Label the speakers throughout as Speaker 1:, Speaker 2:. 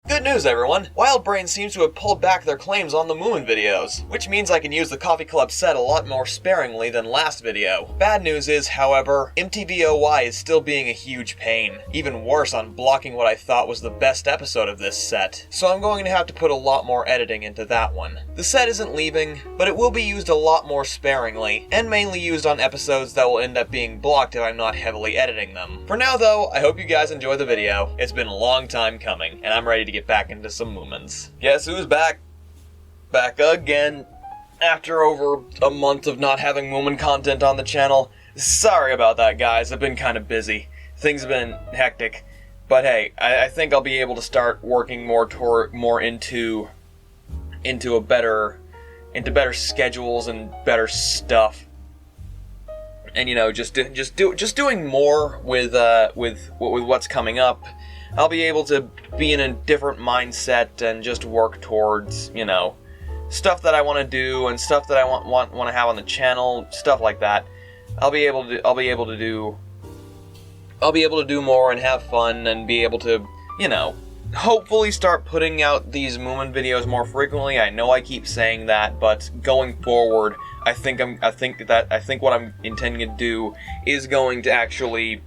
Speaker 1: Good news, everyone! Wildbrain seems to have pulled back their claims on the Moomin videos, which means I can use the Coffee Club set a lot more sparingly than last video. Bad news is, however, MTVOY is still being a huge pain. Even worse on blocking what I thought was the best episode of this set, so I'm going to have to put a lot more editing into that one. The set isn't leaving, but it will be used a lot more sparingly, and mainly used on episodes that will end up being blocked if I'm not heavily editing them. For now though, I hope you guys enjoy the video. It's been a long time coming, and I'm ready to get back into some Moomins. Guess who's back? Back again. After over a month of not having Moomin content on the channel. Sorry about that, guys. I've been kind of busy. Things have been hectic. But hey, I think I'll be able to start working more into better schedules and better stuff. And you know, just doing more with what's coming up. I'll be able to be in a different mindset and just work towards, you know, stuff that I want to do and stuff that I want to have on the channel, stuff like that. I'll be able to do more and have fun and be able to, you know, hopefully start putting out these Moomin videos more frequently. I know I keep saying that, but going forward, I think what I'm intending to do is going to actually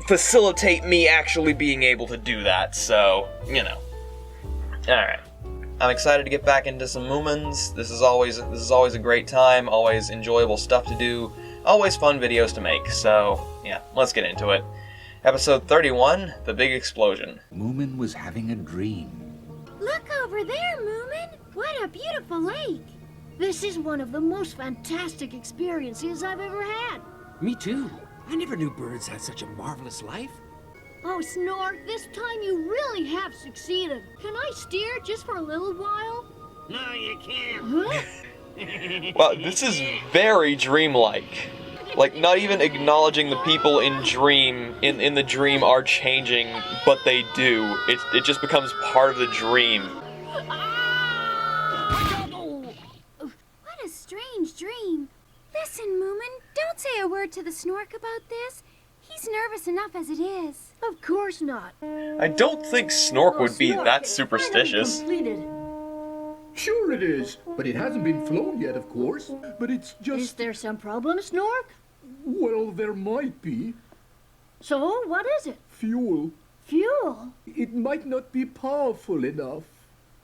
Speaker 1: facilitate me actually being able to do that, so, you know. Alright. I'm excited to get back into some Moomins. This is always a great time, always enjoyable stuff to do, always fun videos to make, so, yeah, let's get into it. Episode 31, The Big Explosion.
Speaker 2: Moomin was having a dream.
Speaker 3: Look over there, Moomin! What a beautiful lake! This is one of the most fantastic experiences I've ever had.
Speaker 4: Me too. I never knew birds had such a marvelous life.
Speaker 3: Oh, Snork, this time you really have succeeded. Can I steer just for a little while?
Speaker 4: No, you can't.
Speaker 3: Huh?
Speaker 1: Wow, this is very dreamlike. Like, not even acknowledging the people in the dream are changing, but they do. It just becomes part of the dream.
Speaker 3: What a strange dream. Listen, Moomin, don't say a word to the Snork about this. He's nervous enough as it is. Of course not.
Speaker 1: I don't think Snork would be
Speaker 3: Snork,
Speaker 1: that
Speaker 3: it's
Speaker 1: superstitious.
Speaker 3: finally completed.
Speaker 5: Sure it is, but it hasn't been flown yet, of course. But it's just...
Speaker 3: Is there some problem, Snork?
Speaker 5: Well, there might be.
Speaker 3: So, what is it?
Speaker 5: Fuel.
Speaker 3: Fuel?
Speaker 5: It might not be powerful enough.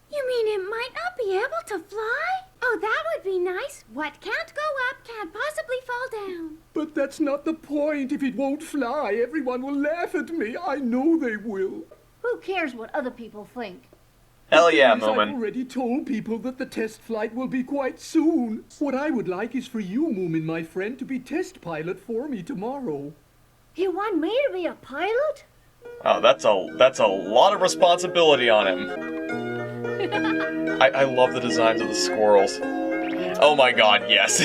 Speaker 3: You mean it might not be able to fly? Oh, that would be nice. What can't go up can't possibly fall down.
Speaker 5: But that's not the point. If it won't fly, everyone will laugh at me. I know they will.
Speaker 3: Who cares what other people think?
Speaker 1: Hell yeah,
Speaker 5: Because I've
Speaker 1: Moomin.
Speaker 5: already told people that the test flight will be quite soon. What I would like is for you, Moomin, my friend, to be test pilot for me tomorrow.
Speaker 3: You want me to be a pilot?
Speaker 1: Oh, that's a lot of responsibility on him. I love the designs of the squirrels. Oh my god, yes.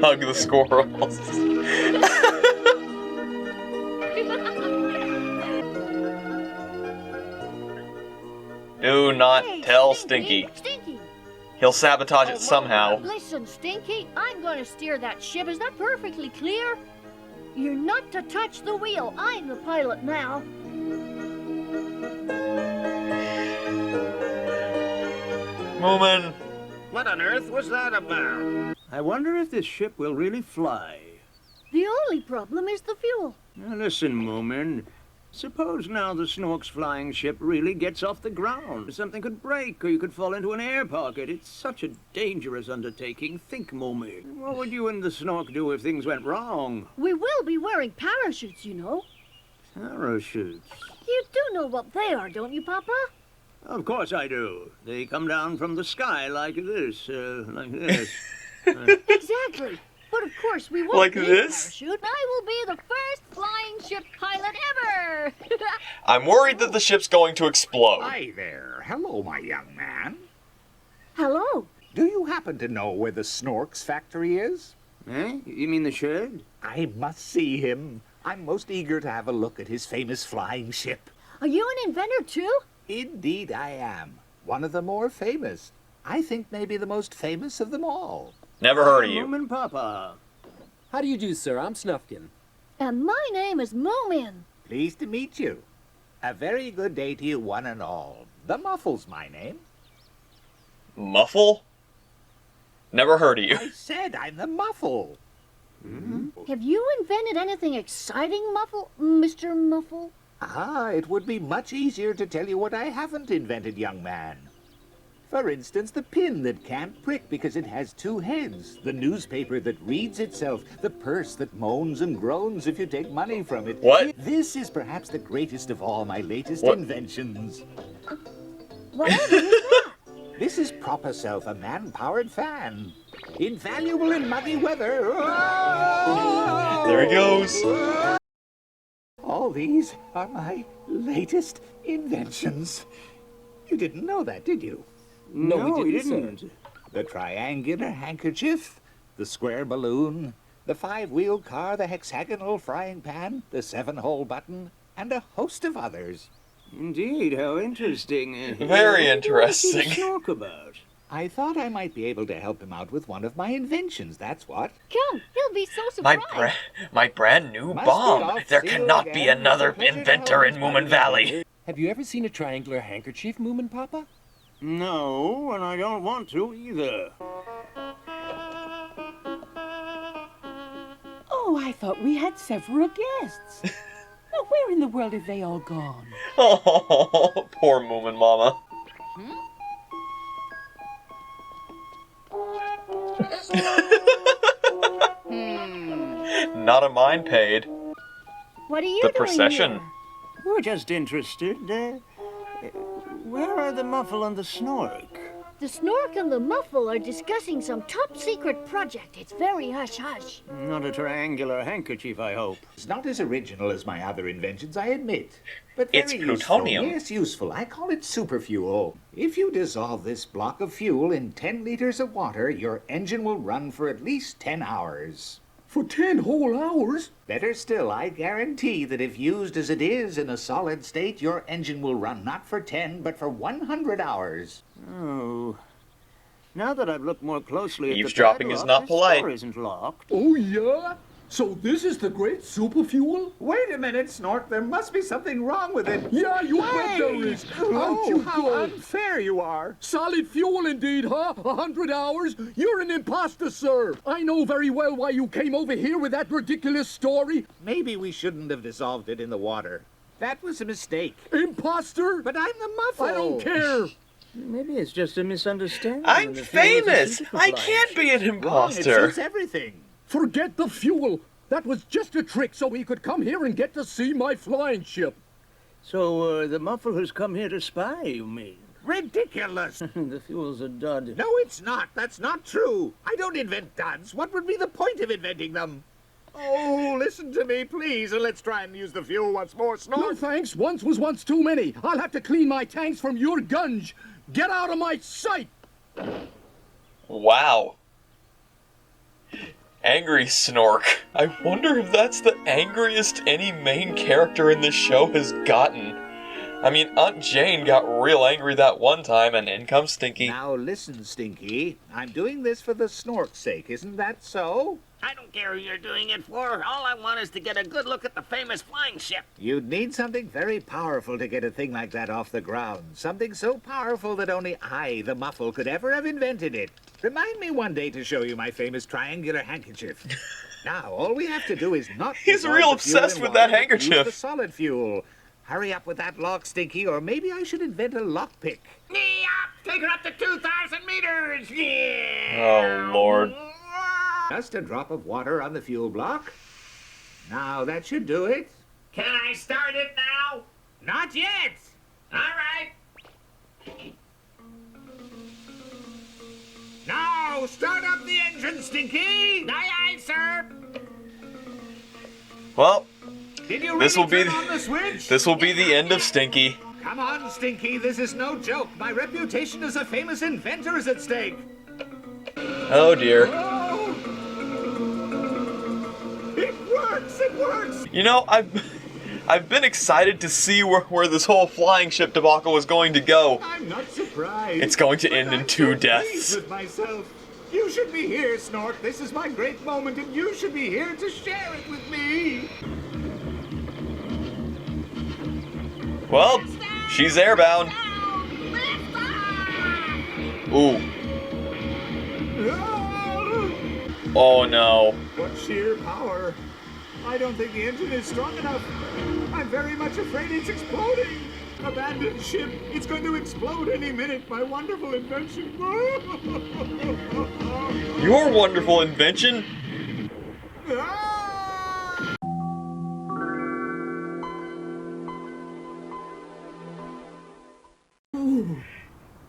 Speaker 1: Hug the squirrels. Do not tell Stinky.
Speaker 3: Stinky!
Speaker 1: He'll sabotage it somehow.
Speaker 3: Listen, Stinky, I'm gonna steer that ship. Is that perfectly clear? You're not to touch the wheel. I'm the pilot now.
Speaker 1: Moomin.
Speaker 4: What on earth was that about?
Speaker 6: I wonder if this ship will really fly.
Speaker 3: The only problem is the fuel.
Speaker 6: Now listen, Moomin. Suppose now the Snork's flying ship really gets off the ground. Something could break, or you could fall into an air pocket. It's such a dangerous undertaking. Think, Moomin. What would you and the Snork do if things went wrong?
Speaker 3: We will be wearing parachutes, you know.
Speaker 6: Parachutes.
Speaker 3: You do know what they are, don't you, Papa?
Speaker 6: Of course I do. They come down from the sky like this, like this.
Speaker 3: Exactly. But of course we won't
Speaker 1: Like
Speaker 3: need
Speaker 1: this?
Speaker 3: parachute. I will be the first flying ship pilot ever.
Speaker 1: I'm worried that the ship's going to explode.
Speaker 2: Hi there. Hello, my young man.
Speaker 3: Hello.
Speaker 2: Do you happen to know where the Snork's factory is?
Speaker 6: Eh? You mean the shed?
Speaker 2: I must see him. I'm most eager to have a look at his famous flying ship.
Speaker 3: Are you an inventor too?
Speaker 2: Indeed I am. One of the more famous. I think maybe the most famous of them all.
Speaker 1: Never heard of you.
Speaker 6: Moomin Papa.
Speaker 7: How do you do, sir? I'm Snufkin.
Speaker 8: And my name is Moomin.
Speaker 2: Pleased to meet you. A very good day to you, one and all. The Muffle's my name.
Speaker 1: Muffle? Never heard of you.
Speaker 2: I said I'm the Muffle.
Speaker 8: Have you invented anything exciting, Mr. Muffle?
Speaker 2: Ah, it would be much easier to tell you what I haven't invented, young man. For instance, the pin that can't prick because it has two heads, the newspaper that reads itself, the purse that moans and groans if you take money from it.
Speaker 1: What?
Speaker 2: This is perhaps the greatest of all my latest
Speaker 1: What?
Speaker 2: inventions.
Speaker 8: Whatever is that?
Speaker 2: This is Proper Self, a man-powered fan. Invaluable in muggy weather.
Speaker 1: There he goes.
Speaker 2: All these are my latest inventions. You didn't know that, did you?
Speaker 7: No, we
Speaker 6: we
Speaker 7: didn't, sir.
Speaker 2: The triangular handkerchief, the square balloon, the five-wheel car, the hexagonal frying pan, the seven-hole button, and a host of others.
Speaker 6: Indeed, how interesting.
Speaker 1: Very
Speaker 6: What was he
Speaker 1: interesting.
Speaker 6: talk about?
Speaker 2: I thought I might be able to help him out with one of my inventions, that's what.
Speaker 8: Come, he'll be so
Speaker 1: My
Speaker 8: surprised.
Speaker 1: brand new
Speaker 2: Must be
Speaker 1: bomb.
Speaker 2: off,
Speaker 1: There
Speaker 2: see you
Speaker 1: cannot be
Speaker 2: again.
Speaker 1: another
Speaker 2: Pleasure to
Speaker 1: inventor in
Speaker 2: help, Foddy.
Speaker 1: Moominvalley.
Speaker 7: Have you ever seen a triangular handkerchief, Moomin Papa?
Speaker 6: No, and I don't want to either.
Speaker 9: Oh, I thought we had several guests. Now, where in the world have they all gone?
Speaker 1: Oh, poor Moomin Mama. Not a mine paid.
Speaker 8: What are you
Speaker 1: The
Speaker 8: doing
Speaker 1: procession.
Speaker 8: here?
Speaker 6: We're just interested. Where are the Muffle and the Snork?
Speaker 8: The Snork and the Muffle are discussing some top-secret project. It's very hush-hush.
Speaker 6: Not a triangular handkerchief, I hope.
Speaker 2: It's not as original as my other inventions, I admit. But very
Speaker 1: It's
Speaker 2: useful.
Speaker 1: plutonium.
Speaker 2: Yes, useful. I call it superfuel. If you dissolve this block of fuel in 10 liters of water, your engine will run for at least 10 hours.
Speaker 5: For 10 whole hours?
Speaker 2: Better still, I guarantee that if used as it is in a solid state, your engine will run not for 10, but for 100 hours.
Speaker 6: Oh. Now that I've looked more closely at the
Speaker 1: Eavesdropping is
Speaker 6: padlock,
Speaker 1: not
Speaker 6: this
Speaker 1: polite.
Speaker 6: door isn't locked.
Speaker 5: Oh, yeah? So this is the great superfuel?
Speaker 2: Wait a minute, Snork. There must be something wrong with it.
Speaker 5: Yeah, you bet there is. Out you
Speaker 2: how
Speaker 5: go.
Speaker 2: unfair you are.
Speaker 5: Solid fuel indeed, huh? 100 hours? You're an imposter, sir. I know very well why you came over here with that ridiculous story.
Speaker 2: Maybe we shouldn't have dissolved it in the water. That was a mistake.
Speaker 5: Imposter?
Speaker 2: But I'm the Muffle.
Speaker 5: I don't care.
Speaker 6: Maybe it's just a misunderstanding.
Speaker 1: I'm
Speaker 6: The fuel isn't
Speaker 1: famous.
Speaker 6: suitable
Speaker 1: I
Speaker 6: for
Speaker 1: can't be an
Speaker 2: Wrong. It
Speaker 1: imposter.
Speaker 2: suits everything.
Speaker 5: Forget the fuel. That was just a trick so he could come here and get to see my flying ship.
Speaker 6: So, the Muffle has come here to spy, you mean?
Speaker 2: Ridiculous.
Speaker 6: The fuel's a dud.
Speaker 2: No, it's not. That's not true. I don't invent duds. What would be the point of inventing them? Oh, listen to me, please, and let's try and use the fuel once more,
Speaker 5: No
Speaker 2: Snork.
Speaker 5: thanks. Once was once too many. I'll have to clean my tanks from your gunge. Get out of my sight.
Speaker 1: Wow. Angry Snork. I wonder if that's the angriest any main character in this show has gotten. I mean, Aunt Jane got real angry that one time, and in comes Stinky.
Speaker 2: Now listen, Stinky. I'm doing this for the Snork's sake, isn't that so?
Speaker 10: I don't care who you're doing it for. All I want is to get a good look at the famous flying ship.
Speaker 2: You'd need something very powerful to get a thing like that off the ground. Something so powerful that only I, the Muffle, could ever have invented it. Remind me one day to show you my famous triangular handkerchief. Now, all we have to do is not...
Speaker 1: He's
Speaker 2: dissolve
Speaker 1: real
Speaker 2: the fuel
Speaker 1: obsessed
Speaker 2: in
Speaker 1: with
Speaker 2: water,
Speaker 1: that
Speaker 2: but
Speaker 1: handkerchief.
Speaker 2: Use the solid fuel. Hurry up with that lock, Stinky, or maybe I should invent a lockpick.
Speaker 10: Knee up! Take her up to 2,000 meters! Yeah!
Speaker 1: Oh, Lord.
Speaker 2: Just a drop of water on the fuel block. Now, that should do it.
Speaker 10: Can I start it now?
Speaker 2: Not yet!
Speaker 10: All right.
Speaker 2: Now, start up the engine, Stinky!
Speaker 10: Aye, aye, sir.
Speaker 1: Well,
Speaker 2: Did you
Speaker 1: this
Speaker 2: really
Speaker 1: will be
Speaker 2: turn on the switch?
Speaker 1: this will be the end of Stinky.
Speaker 2: Come on, Stinky, this is no joke. My reputation as a famous inventor is at stake.
Speaker 1: Oh dear.
Speaker 2: Oh! It works! It works!
Speaker 1: You know, I've been excited to see where this whole flying ship debacle is going to go.
Speaker 2: I'm not surprised.
Speaker 1: It's going to end in
Speaker 2: I'm
Speaker 1: 2
Speaker 2: so
Speaker 1: deaths.
Speaker 2: pleased with myself. You should be here, Snork. This is my great moment, and you should be here to share it with me.
Speaker 1: Well, she's airbound. Ooh. Oh no.
Speaker 2: What sheer power. I don't think the engine is strong enough. I'm very much afraid it's exploding. Abandoned ship. It's going to explode any minute. My wonderful invention.
Speaker 1: Your wonderful invention?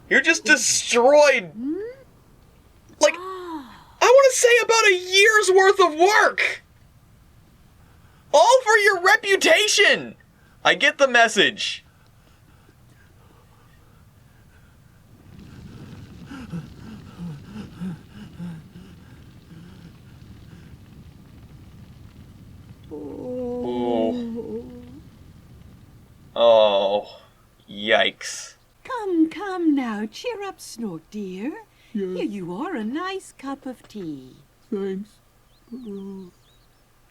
Speaker 1: You're just destroyed. Like, I want to say about a year's worth of work. All for your reputation. I get the message. Ooh. Oh, yikes.
Speaker 9: Come now, cheer up, Snork, dear.
Speaker 5: Yeah.
Speaker 9: Here you are, a nice cup of tea.
Speaker 5: Thanks.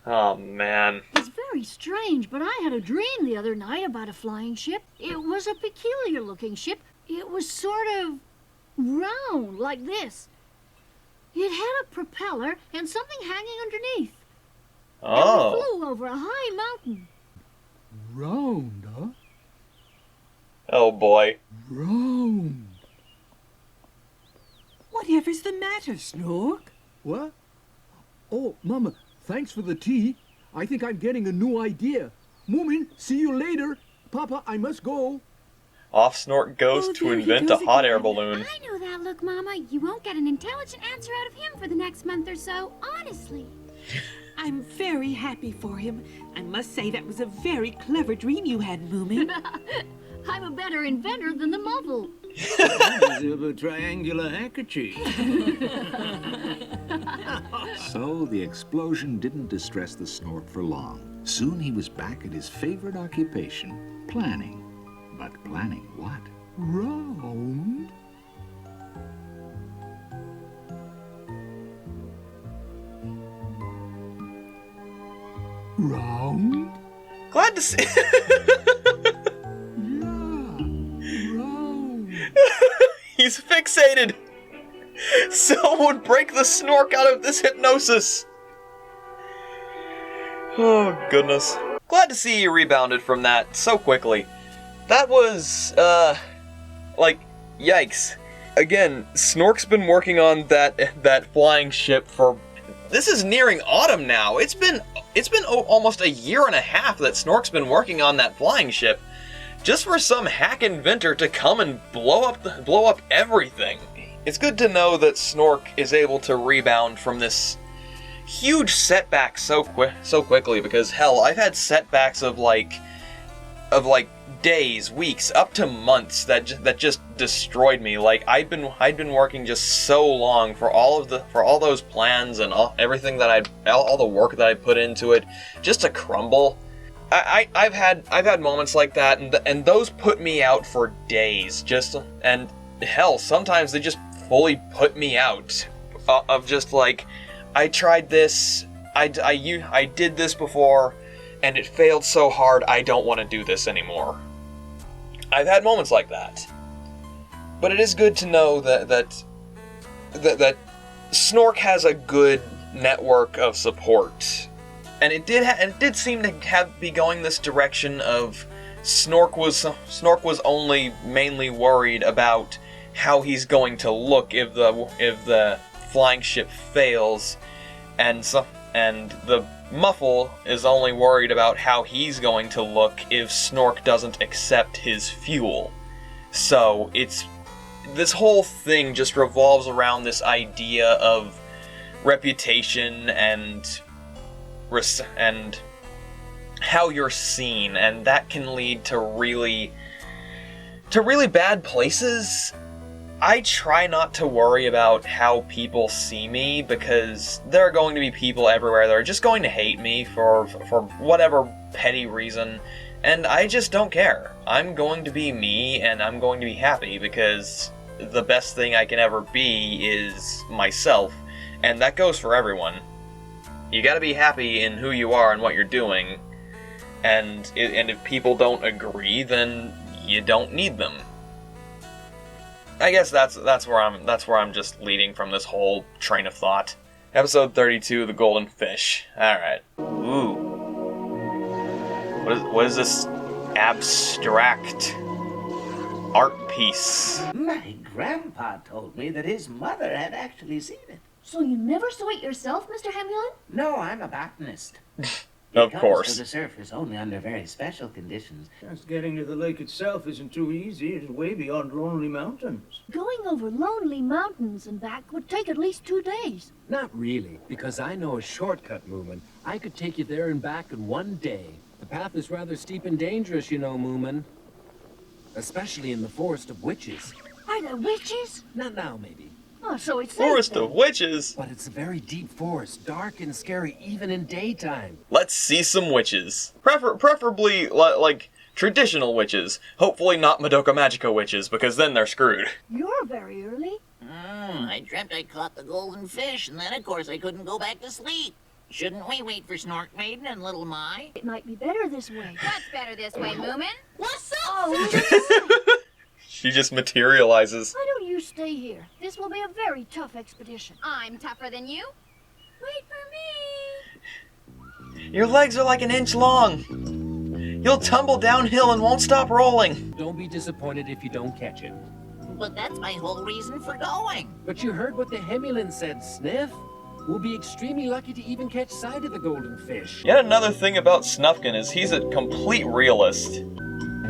Speaker 1: Oh, man.
Speaker 8: It's very strange, but I had a dream the other night about a flying ship. It was a peculiar-looking ship. It was sort of round, like this. It had a propeller and something hanging underneath.
Speaker 1: Oh.
Speaker 8: And we flew over a high mountain.
Speaker 5: Round, huh?
Speaker 1: Oh, boy.
Speaker 5: Round.
Speaker 9: Whatever's the matter, Snork?
Speaker 5: What? Oh, Mama, thanks for the tea. I think I'm getting a new idea. Moomin, see you later. Papa, I must go.
Speaker 1: Off Snork goes
Speaker 9: Oh,
Speaker 1: to
Speaker 9: there he
Speaker 1: invent a
Speaker 9: goes
Speaker 1: hot air
Speaker 9: again.
Speaker 1: balloon.
Speaker 3: I know that look, Mama. You won't get an intelligent answer out of him for the next month or so, honestly.
Speaker 9: I'm very happy for him. I must say that was a very clever dream you had, Moomin.
Speaker 8: I'm a better inventor than the muffle.
Speaker 6: Silver triangular handkerchief.
Speaker 2: So the explosion didn't distress the Snork for long. Soon he was back at his favorite occupation, planning. But planning what?
Speaker 5: Round? Round?
Speaker 1: Glad to see.
Speaker 5: Round.
Speaker 1: He's fixated. Someone break the Snork out of this hypnosis. Oh, goodness. Glad to see you rebounded from that so quickly. That was, like, yikes. Again, Snork's been working on that flying ship for... This is nearing autumn now. It's been almost a year and a half that Snork's been working on that flying ship, just for some hack inventor to come and blow up everything. It's good to know that Snork is able to rebound from this huge setback so quickly, because hell, I've had setbacks of like days, weeks, up to months that just destroyed me. Like I'd been working just so long for all those plans and everything that all the work that I put into it just to crumble. I've had moments like that, and those put me out for days. And hell, sometimes they just fully put me out of just like, I tried this, I did this before, and it failed so hard I don't want to do this anymore. I've had moments like that, but it is good to know that Snork has a good network of support. And it did seem to be going this direction of Snork was only mainly worried about how he's going to look if the flying ship fails, and the Muffle is only worried about how he's going to look if Snork doesn't accept his fuel. So this whole thing just revolves around this idea of reputation and how you're seen, and that can lead to really bad places. I try not to worry about how people see me, because there are going to be people everywhere that are just going to hate me for whatever petty reason, and I just don't care. I'm going to be me, and I'm going to be happy, because the best thing I can ever be is myself, and that goes for everyone. You gotta be happy in who you are and what you're doing, and if people don't agree, then you don't need them. I guess that's where I'm just leading from this whole train of thought. Episode 32, The Golden Fish. Alright. Ooh. What is this abstract art piece?
Speaker 11: My grandpa told me that his mother had actually seen it.
Speaker 8: So you never saw it yourself, Mr. Hemulin?
Speaker 11: No, I'm a botanist.
Speaker 1: Of
Speaker 11: It
Speaker 1: course.
Speaker 11: comes to the surface only under very special conditions.
Speaker 6: Just getting to the lake itself isn't too easy. It's way beyond Lonely Mountains.
Speaker 8: Going over Lonely Mountains and back would take at least 2 days.
Speaker 7: Not really, because I know a shortcut, Moomin. I could take you there and back in 1 day. The path is rather steep and dangerous, you know, Moomin. Especially in the Forest of Witches.
Speaker 8: Are there witches?
Speaker 7: Not now, maybe.
Speaker 8: Oh, so it's
Speaker 1: Forest of Witches?
Speaker 7: But it's a very deep forest, dark and scary even in daytime.
Speaker 1: Let's see some witches. Preferably, like, traditional witches. Hopefully not Madoka Magica witches, because then they're screwed.
Speaker 8: You're very early.
Speaker 10: I dreamt I caught the golden fish, and then of course I couldn't go back to sleep. Shouldn't we wait for Snork Maiden and Little Mai?
Speaker 8: It might be better this way.
Speaker 3: That's better this way, Moomin.
Speaker 10: What's up?
Speaker 8: Oh,
Speaker 1: She just materializes.
Speaker 8: why don't you stay here? This will be a very tough expedition.
Speaker 3: I'm tougher than you. Wait for me.
Speaker 1: Your legs are like an inch long. You'll tumble downhill and won't stop rolling.
Speaker 7: Don't be disappointed if you don't catch it.
Speaker 10: But that's my whole reason for going.
Speaker 7: But you heard what the Hemulin said, Sniff. We'll be extremely lucky to even catch sight of the golden fish.
Speaker 1: Yet another thing about Snufkin is he's a complete realist.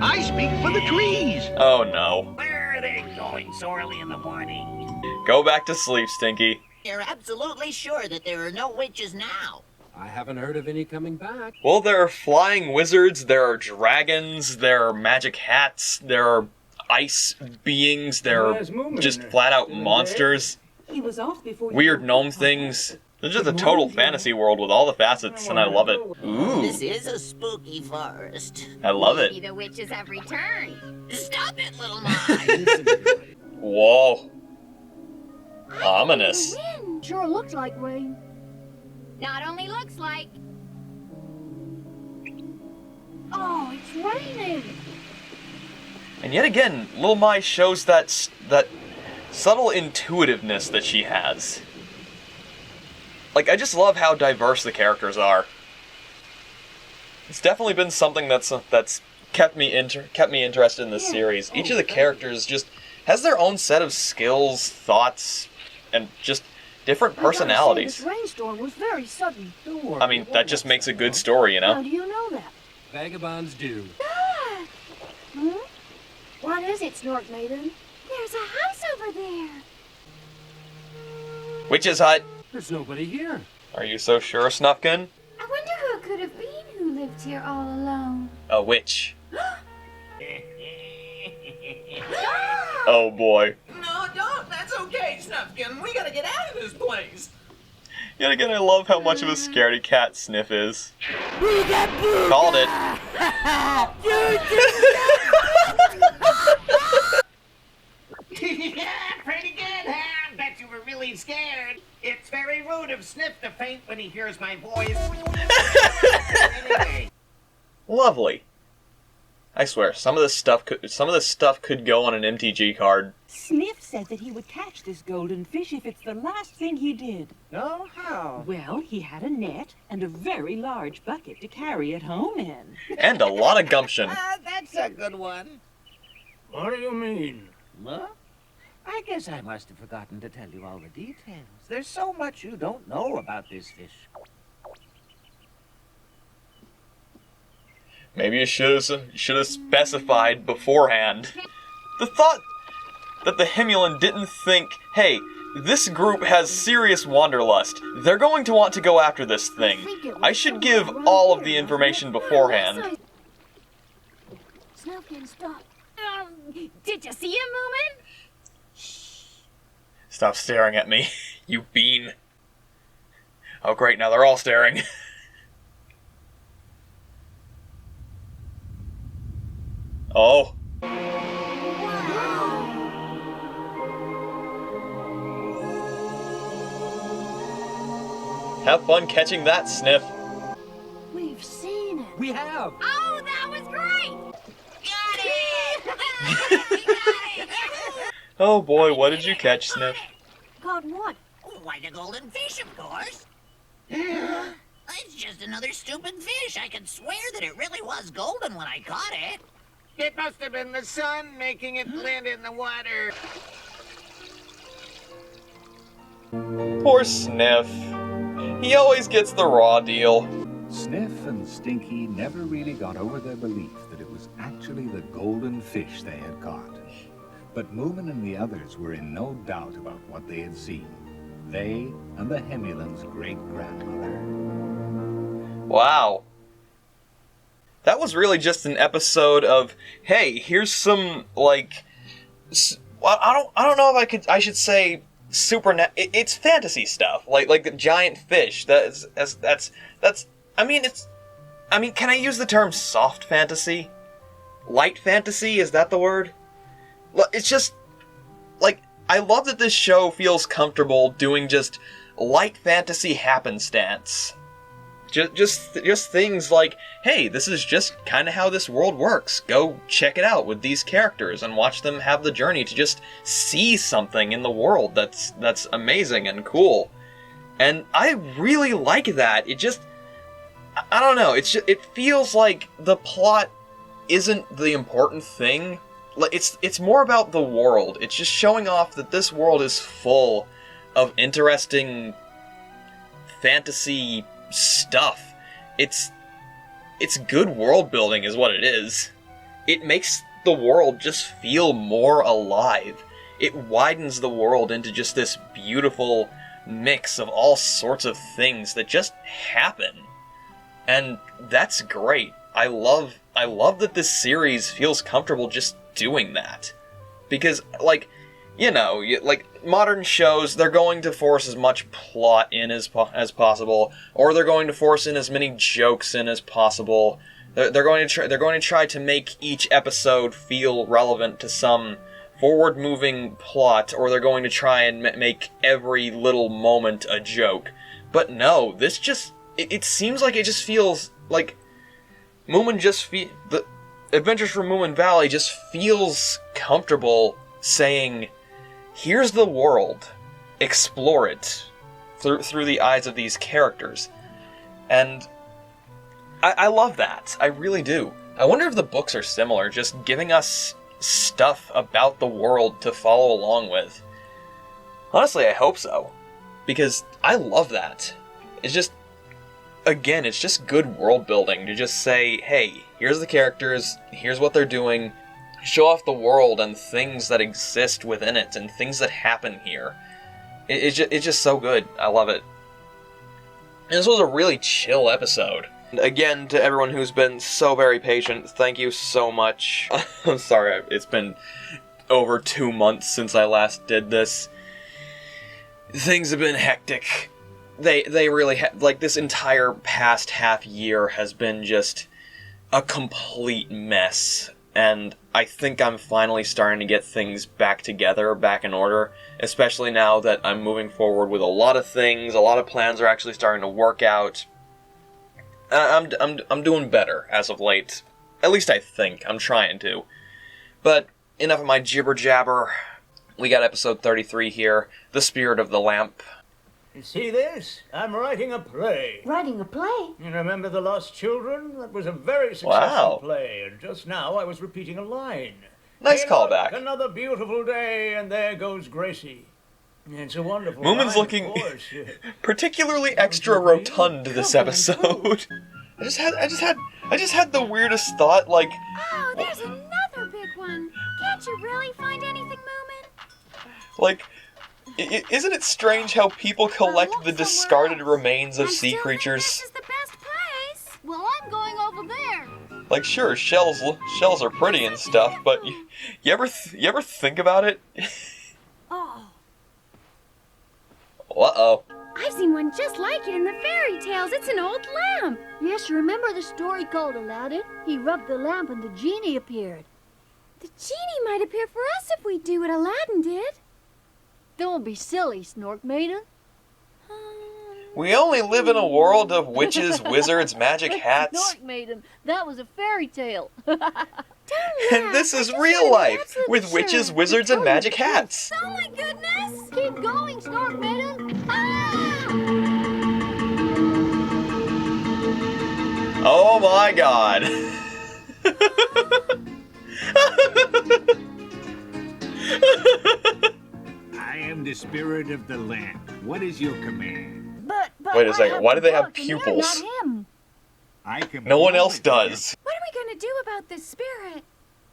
Speaker 4: I speak for the trees.
Speaker 1: Oh no.
Speaker 10: Where are they going so early in the morning?
Speaker 1: Go back to sleep, Stinky.
Speaker 10: You're absolutely sure that there are no witches now.
Speaker 7: I haven't heard of any coming back.
Speaker 1: Well, there are flying wizards, there are dragons, there are magic hats, there are ice beings, there are just flat out monsters.
Speaker 9: He was off before
Speaker 1: Weird gnome things. It's just a total fantasy world with all the facets, and I love it. Ooh,
Speaker 10: This is a spooky forest.
Speaker 1: I love
Speaker 3: Maybe
Speaker 1: it.
Speaker 3: the witches have returned.
Speaker 10: Stop it, Little Mai.
Speaker 1: Whoa. Ominous.
Speaker 3: Wind.
Speaker 8: Sure looks like rain.
Speaker 3: Not only looks like.
Speaker 8: Oh, it's raining.
Speaker 1: And yet again, Lil Mai shows that subtle intuitiveness that she has. Like, I just love how diverse the characters are. It's definitely been something that's kept me interested in this series. Each of the characters just has their own set of skills, thoughts, and just different personalities.
Speaker 8: I gotta say, this rainstorm was very sudden.
Speaker 7: Don't worry.
Speaker 1: I mean, that just makes a good story, you
Speaker 8: How
Speaker 1: know?
Speaker 8: do you know that?
Speaker 7: Vagabonds do.
Speaker 3: Ah,
Speaker 8: Hmm? What is it, Snork Maiden?
Speaker 3: there's a house over there.
Speaker 1: Witch's Hut.
Speaker 7: There's nobody here.
Speaker 1: Are you so sure, Snufkin?
Speaker 3: I wonder who it could have been who lived here all alone.
Speaker 1: A witch. Oh boy.
Speaker 10: No, don't. That's okay, Snufkin. We gotta get out of this place.
Speaker 1: Yet again, I love how much of a scaredy cat Sniff is. Called it.
Speaker 10: Pretty good, huh? Bet you were really scared. It's very rude of Sniff to faint when he hears my voice. Anyway.
Speaker 1: Lovely. I swear, some of this stuff could go on an MTG card.
Speaker 9: Sniff said that he would catch this golden fish if it's the last thing he did.
Speaker 11: No, how?
Speaker 9: Well, he had a net and a very large bucket to carry it home in.
Speaker 1: And a lot of gumption.
Speaker 11: That's a good one.
Speaker 6: What do you mean?
Speaker 11: Huh? I guess I must have forgotten to tell you all the details. There's so much you don't know about this fish.
Speaker 1: Maybe you should have specified beforehand. The thought that the Himulin didn't think, hey, this group has serious wanderlust. They're going to want to go after this thing. I should give all of the information beforehand.
Speaker 8: Snufkin, stop.
Speaker 3: Did you see him, Moomin?
Speaker 8: Shh.
Speaker 1: Stop staring at me, you bean. Oh great, now they're all staring. Oh. Have fun catching that, Sniff.
Speaker 8: We've seen it.
Speaker 4: We have.
Speaker 3: Oh, that was great!
Speaker 1: Oh boy, what did you catch, Sniff?
Speaker 8: Got what?
Speaker 10: Why, the golden fish, of course. It's just another stupid fish. I can swear that it really was golden when I caught it.
Speaker 11: It must have been the sun making it glint in the water.
Speaker 1: Poor Sniff. He always gets the raw deal.
Speaker 2: Sniff and Stinky never really got over their belief that it was actually the golden fish they had caught. But Moomin and the others were in no doubt about what they had seen. They and the Hemulan's great-grandmother.
Speaker 1: Wow. That was really just an episode of, hey, here's some, like, I don't know if I should say it's fantasy stuff, like the giant fish. That's I mean, can I use the term soft fantasy? Light fantasy, is that the word? It's just, like, I love that this show feels comfortable doing just light fantasy happenstance. Just things like, hey, this is just kind of how this world works. Go check it out with these characters and watch them have the journey to just see something in the world that's amazing and cool. And I really like that. It just, I don't know, it feels like the plot isn't the important thing. It's more about the world. It's just showing off that this world is full of interesting fantasy stuff. It's good world building is what it is. It makes the world just feel more alive. It widens the world into just this beautiful mix of all sorts of things that just happen. And that's great. I love that this series feels comfortable just doing that. Because, like, you know, like, modern shows, they're going to force as much plot in as possible, or they're going to force in as many jokes in as possible. They're going to try to make each episode feel relevant to some forward-moving plot, or they're going to try and make every little moment a joke. But no, this just, it seems like it just feels like the Adventures from Moominvalley just feels comfortable saying, here's the world, explore it through the eyes of these characters. And I love that. I really do. I wonder if the books are similar, just giving us stuff about the world to follow along with. Honestly, I hope so. Because I love that. It's just, again, it's just good world building to just say, hey, here's the characters, here's what they're doing, show off the world and things that exist within it and things that happen here. It's just so good. I love it. And this was a really chill episode. Again, to everyone who's been so very patient, thank you so much. I'm sorry, it's been over 2 months since I last did this. Things have been hectic. They really like, this entire past half year has been just a complete mess. And I think I'm finally starting to get things back together, back in order, especially now that I'm moving forward with a lot of things. A lot of plans are actually starting to work out. I'm doing better as of late. At least I think. I'm trying to. But enough of my jibber jabber. We got episode 33 here, The Spirit of the Lamp.
Speaker 6: You see this? I'm writing a play.
Speaker 8: Writing a play?
Speaker 6: You remember The Lost Children? That was a very successful play, and just now I was repeating a line.
Speaker 1: Nice
Speaker 6: Hey,
Speaker 1: callback.
Speaker 6: look, another beautiful day, and there goes Gracie. It's a wonderful
Speaker 1: Moomin's
Speaker 6: line,
Speaker 1: looking
Speaker 6: of course.
Speaker 1: particularly extra rotund this episode. I just had the weirdest thought, like,
Speaker 3: Oh, there's another big one. Can't you really find anything, Moomin?
Speaker 1: like, isn't it strange how people collect the discarded remains of sea creatures?
Speaker 3: This is the best place.
Speaker 8: Well, I'm going over there.
Speaker 1: Like, sure, shells are pretty and stuff, but you ever think about it?
Speaker 8: Oh.
Speaker 1: Uh-oh.
Speaker 3: I've seen one just like it in the fairy tales. It's an old lamp.
Speaker 8: Yes, remember the story called Aladdin? He rubbed the lamp and the genie appeared.
Speaker 3: The genie might appear for us if we do what Aladdin did.
Speaker 8: Don't be silly, Snork Maiden.
Speaker 1: We only live in a world of witches, wizards, magic hats.
Speaker 8: Snork Maiden, that was a fairy tale.
Speaker 1: And this is real life, with witches, wizards, and magic hats.
Speaker 3: Oh my goodness!
Speaker 8: Keep going, Snork Maiden.
Speaker 1: Oh my god.
Speaker 2: I am the spirit of the lamp. What is your command?
Speaker 8: But
Speaker 1: Wait a second, why do they have
Speaker 8: book and you're
Speaker 1: pupils?
Speaker 8: not him.
Speaker 2: I can.
Speaker 1: No one else does.
Speaker 3: What are we gonna do about this spirit?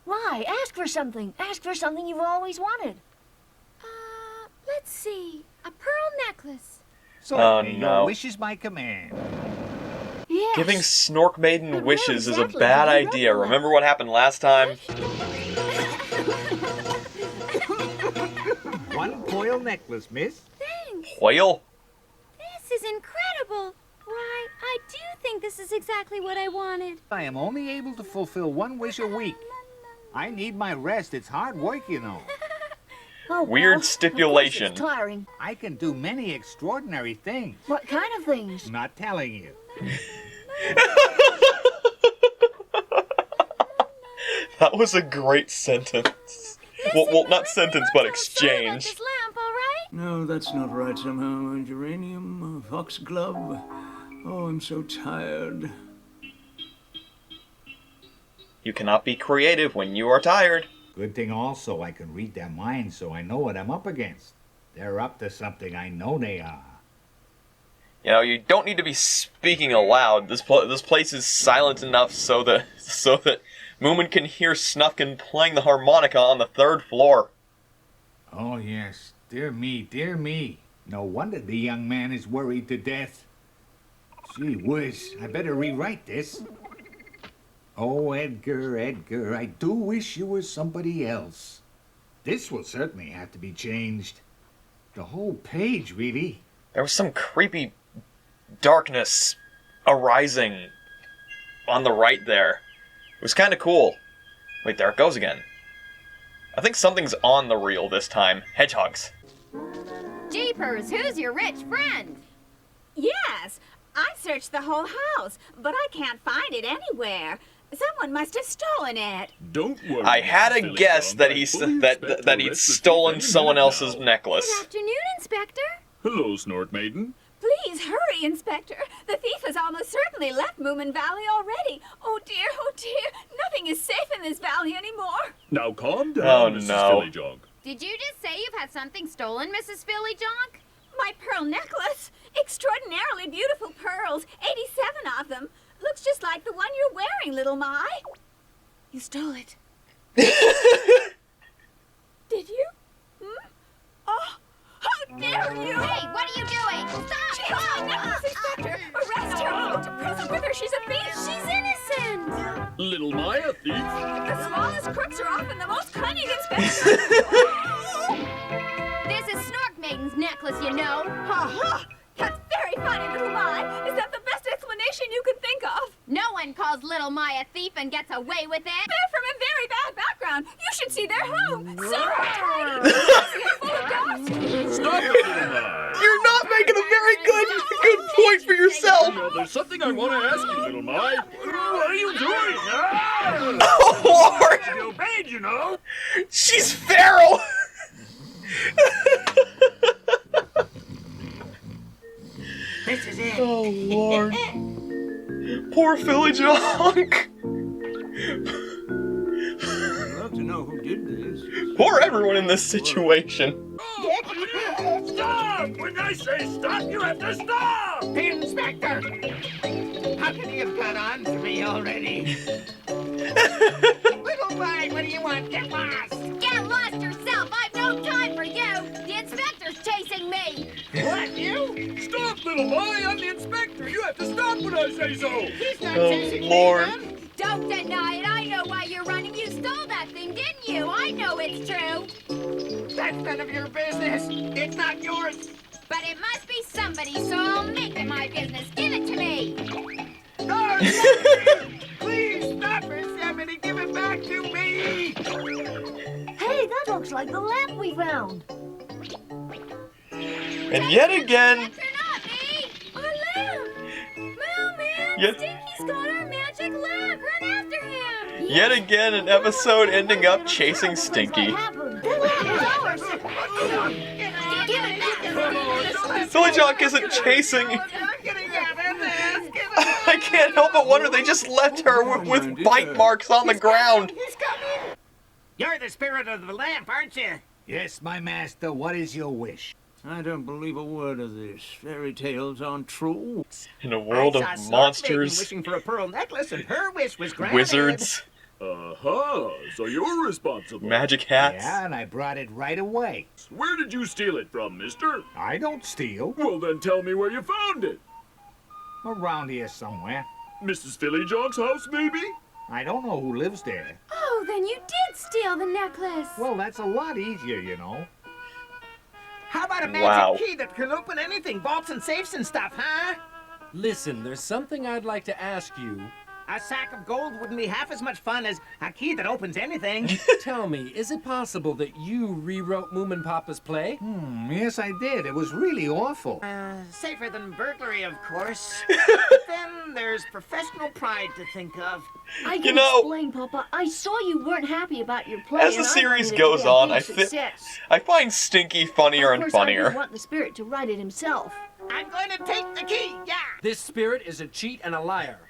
Speaker 8: Why? Ask for something. Ask for something you've always wanted.
Speaker 3: Let's see. A pearl necklace.
Speaker 1: Oh,
Speaker 2: Your
Speaker 1: no.
Speaker 2: wish is my command.
Speaker 8: Yes.
Speaker 1: Giving Snork Maiden
Speaker 8: But
Speaker 1: wishes
Speaker 8: where
Speaker 1: is a
Speaker 8: exactly
Speaker 1: bad
Speaker 8: did you
Speaker 1: idea.
Speaker 8: rub them?
Speaker 1: Remember what happened last time?
Speaker 2: One coil necklace, miss.
Speaker 3: Thanks.
Speaker 1: Whale?
Speaker 3: This is incredible. Why, I do think this is exactly what I wanted.
Speaker 2: I am only able to fulfill one wish a week. I need my rest. It's hard work, you know.
Speaker 8: Oh,
Speaker 1: Weird
Speaker 8: well,
Speaker 1: stipulation.
Speaker 8: of course it's tiring.
Speaker 2: I can do many extraordinary things.
Speaker 8: What kind of things?
Speaker 2: Not telling you.
Speaker 1: That was a great sentence. Well, not sentence, but exchange.
Speaker 3: This lamp, all right?
Speaker 6: No, that's not right somehow. A geranium, a foxglove. Oh, I'm so tired.
Speaker 1: You cannot be creative when you are tired.
Speaker 2: Good thing also I can read their minds so I know what I'm up against. They're up to something. I know they are.
Speaker 1: You know, you don't need to be speaking aloud. This place is silent enough so that Moomin can hear Snufkin playing the harmonica on the 3rd floor.
Speaker 2: Oh, yes. Dear me, dear me. No wonder the young man is worried to death. Gee whiz, I better rewrite this. Oh, Edgar, Edgar, I do wish you were somebody else. This will certainly have to be changed. The whole page, really.
Speaker 1: There was some creepy darkness arising on the right there. It was kind of cool. Wait, there it goes again. I think something's on the reel this time. Hedgehogs.
Speaker 3: Jeepers, who's your rich friend?
Speaker 12: Yes, I searched the whole house, but I can't find it anywhere. Someone must have stolen it.
Speaker 13: Don't worry.
Speaker 1: I had a guess that he'd stolen someone else's necklace.
Speaker 3: Good afternoon, Inspector.
Speaker 13: Hello, Snork Maiden.
Speaker 12: Please hurry, Inspector. The thief has almost certainly left Moominvalley already. Oh dear, nothing is safe in this valley anymore.
Speaker 13: Now calm down,
Speaker 1: Oh,
Speaker 13: Mrs.
Speaker 1: no.
Speaker 13: Fillyjonk.
Speaker 3: Did you just say you've had something stolen, Mrs. Fillyjonk?
Speaker 12: My pearl necklace. Extraordinarily beautiful pearls. 87 of them. Looks just like the one you're wearing, little Mai. You stole it. Did you? Hmm? Oh, how dare you!
Speaker 3: Hey, what are you doing? Stop!
Speaker 12: She has my necklace, Inspector! Arrest her! I'll go to prison with her! She's a thief!
Speaker 3: She's innocent!
Speaker 13: Little Maya, thief.
Speaker 12: The smallest crooks are often the most cunning, Inspector!
Speaker 3: This is Snork Maiden's necklace, you know.
Speaker 12: Ha ha! That's very funny, little Mai! Is that the best explanation you could think of?
Speaker 3: No one calls Little Mai a thief and gets away with it.
Speaker 12: They're from a very bad background. You should see their home. So tiny, messy, and full of dust.
Speaker 13: Stop it, little Maya.
Speaker 1: You're not making a very good point for yourself.
Speaker 13: Now, there's something I want to ask you, little Maya. What are you doing?
Speaker 1: Oh, Lord!
Speaker 13: She obeyed, you know.
Speaker 1: She's feral!
Speaker 11: This is it.
Speaker 1: Oh, Lord. Poor Fillyjonk.
Speaker 6: I'd love to know who did this.
Speaker 1: Poor everyone in this situation.
Speaker 13: Stop! When I say stop, you have to stop!
Speaker 11: Inspector! How can you have got on to me already? Little Mai, what do you want? Get lost!
Speaker 3: Get lost yourself! I've no time for you! The inspector's chasing me!
Speaker 11: What, you?
Speaker 13: Stop, little Maya! I'm the inspector! You have to stop when I say so!
Speaker 11: He's not
Speaker 1: Oh,
Speaker 11: chasing me,
Speaker 1: Lord.
Speaker 11: Mom.
Speaker 3: Don't deny it! I know why you're running! You stole that thing, didn't you? I know it's true!
Speaker 11: That's none of your business. It's not yours.
Speaker 12: But it must be somebody, so I'll make it my business. Give it to me.
Speaker 11: Please stop her, somebody. Give it back to me.
Speaker 8: Hey, that looks like the lamp we found.
Speaker 1: And yet again...
Speaker 3: Our lamp! Moomin!
Speaker 1: Yet,
Speaker 3: Stinky's got our magic lamp! Run after him!
Speaker 1: yet again, an episode ending up chasing Stinky. Silly Jock isn't chasing... I can't help but wonder they just left her with bite marks on the ground.
Speaker 11: You're the spirit of the lamp, aren't you?
Speaker 2: Yes, my master. What is your wish?
Speaker 6: I don't believe a word of this. Fairy tales aren't true.
Speaker 1: In a world
Speaker 11: I
Speaker 1: of
Speaker 11: saw Snowpeak
Speaker 1: monsters,
Speaker 11: wishing for a pearl necklace, and her wish was granted.
Speaker 1: wizards,
Speaker 13: So you're responsible.
Speaker 1: magic hats.
Speaker 2: Yeah, and I brought it right away.
Speaker 13: Where did you steal it from, mister?
Speaker 2: I don't steal.
Speaker 13: Well, then tell me where you found it.
Speaker 2: Around here somewhere.
Speaker 13: Mrs. Philly Jonk's house, maybe?
Speaker 2: I don't know who lives there.
Speaker 3: Oh, then you did steal the necklace!
Speaker 2: Well, that's a lot easier, you know.
Speaker 11: How about a magic
Speaker 1: Wow.
Speaker 11: key that can open anything, vaults and safes and stuff, huh?
Speaker 7: Listen, there's something I'd like to ask you.
Speaker 11: A sack of gold wouldn't be half as much fun as a key that opens anything.
Speaker 7: Tell me, is it possible that you rewrote Moomin Papa's play?
Speaker 2: Yes, I did. It was really awful.
Speaker 11: Safer than burglary, of course. But then there's professional pride to think of.
Speaker 8: I
Speaker 1: You
Speaker 8: can
Speaker 1: know-
Speaker 8: explain, Papa. I saw you weren't happy about your play.
Speaker 1: As the
Speaker 8: and I
Speaker 1: series
Speaker 8: wanted it to
Speaker 1: goes
Speaker 8: be a
Speaker 1: on,
Speaker 8: big success.
Speaker 1: I find Stinky funnier
Speaker 8: Of
Speaker 1: and
Speaker 8: course, I
Speaker 1: funnier.
Speaker 8: didn't want the spirit to write it himself.
Speaker 11: I'm going to take the key, yeah!
Speaker 7: This spirit is a cheat and a liar.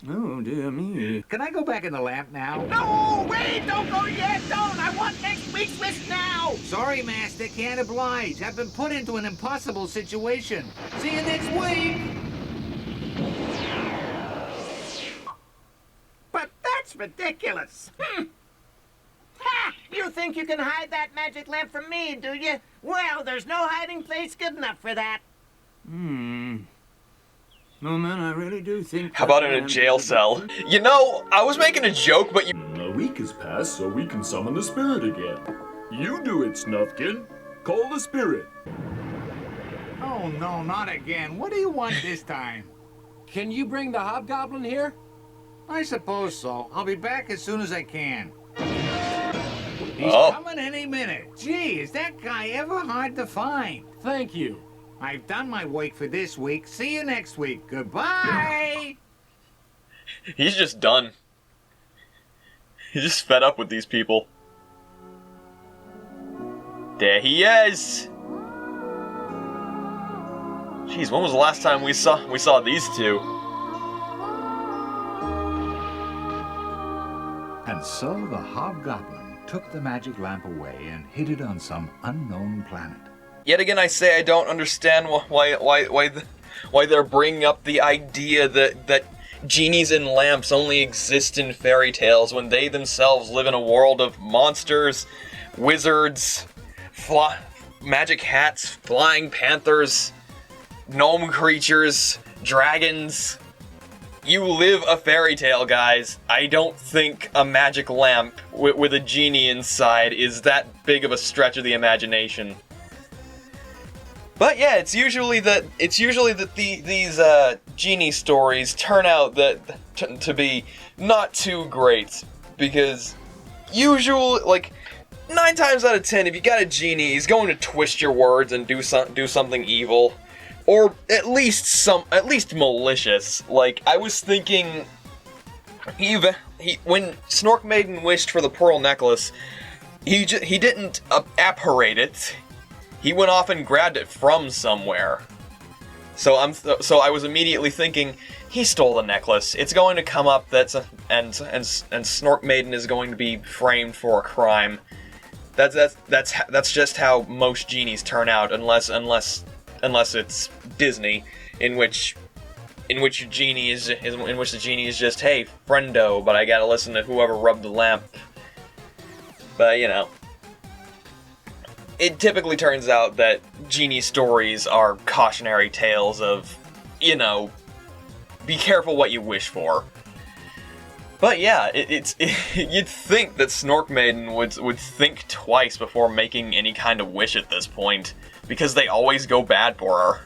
Speaker 6: Oh, dear me.
Speaker 2: Can I go back in the lamp now?
Speaker 11: No, wait, don't go yet, don't! I want next week's wish now!
Speaker 2: Sorry, Master, can't oblige. I've been put into an impossible situation. See you next week!
Speaker 11: But that's ridiculous. Ha! You think you can hide that magic lamp from me, do you? Well, there's no hiding place good enough for that.
Speaker 6: Oh, man, I really do think...
Speaker 1: How about in a jail cell? You know, I was making a joke, but you...
Speaker 13: A week has passed, so we can summon the spirit again. You do it, Snufkin. Call the spirit.
Speaker 2: Oh, no, not again. What do you want this time?
Speaker 7: Can you bring the hobgoblin here?
Speaker 2: I suppose so. I'll be back as soon as I can. He's
Speaker 1: Oh.
Speaker 2: coming any minute. Gee, is that guy ever hard to find?
Speaker 7: Thank you.
Speaker 2: I've done my work for this week. See you next week. Goodbye!
Speaker 1: He's just done. He's just fed up with these people. There he is! Jeez, when was the last time we saw these two?
Speaker 2: And so the hobgoblin took the magic lamp away and hid it on some unknown planet.
Speaker 1: Yet again, I say I don't understand why they're bringing up the idea that genies and lamps only exist in fairy tales when they themselves live in a world of monsters, wizards, magic hats, flying panthers, gnome creatures, dragons. You live a fairy tale, guys. I don't think a magic lamp with a genie inside is that big of a stretch of the imagination. But yeah, it's usually that these genie stories turn out to be not too great, because usually, like, 9 times out of 10, if you got a genie, he's going to twist your words and do something evil, or at least malicious. Like, I was thinking, when Snork Maiden wished for the pearl necklace, he didn't apparate it. He went off and grabbed it from somewhere. So I was immediately thinking, he stole the necklace. It's going to come up and Snork Maiden is going to be framed for a crime. That's just how most genies turn out, unless it's Disney, in which the genie is just, hey, friendo, but I gotta listen to whoever rubbed the lamp. But you know. It typically turns out that genie stories are cautionary tales of, you know, be careful what you wish for. But yeah, you'd think that Snork Maiden would think twice before making any kind of wish at this point, because they always go bad for her.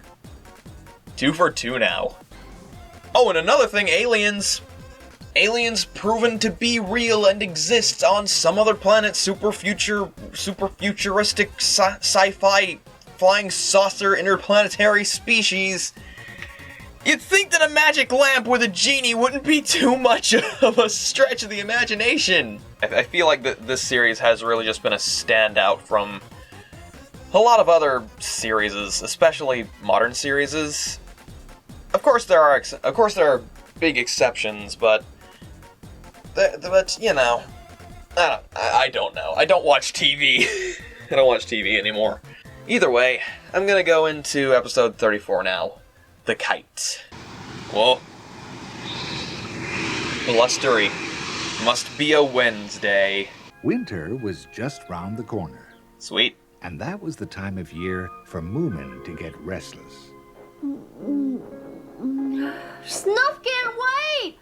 Speaker 1: 2 for 2 now. Oh, and another thing, aliens. Aliens proven to be real and exist on some other planet, super futuristic sci-fi flying saucer interplanetary species. You'd think that a magic lamp with a genie wouldn't be too much of a stretch of the imagination. I feel like this series has really just been a standout from a lot of other series, especially modern series. Of course there are big exceptions, but you know, I don't know. I don't watch TV. I don't watch TV anymore. Either way, I'm gonna go into episode 34 now. The Kite. Whoa. Blustery. Must be a Wednesday.
Speaker 2: Winter was just round the corner.
Speaker 1: Sweet.
Speaker 2: And that was the time of year for Moomin to get restless.
Speaker 8: Snufkin, wait!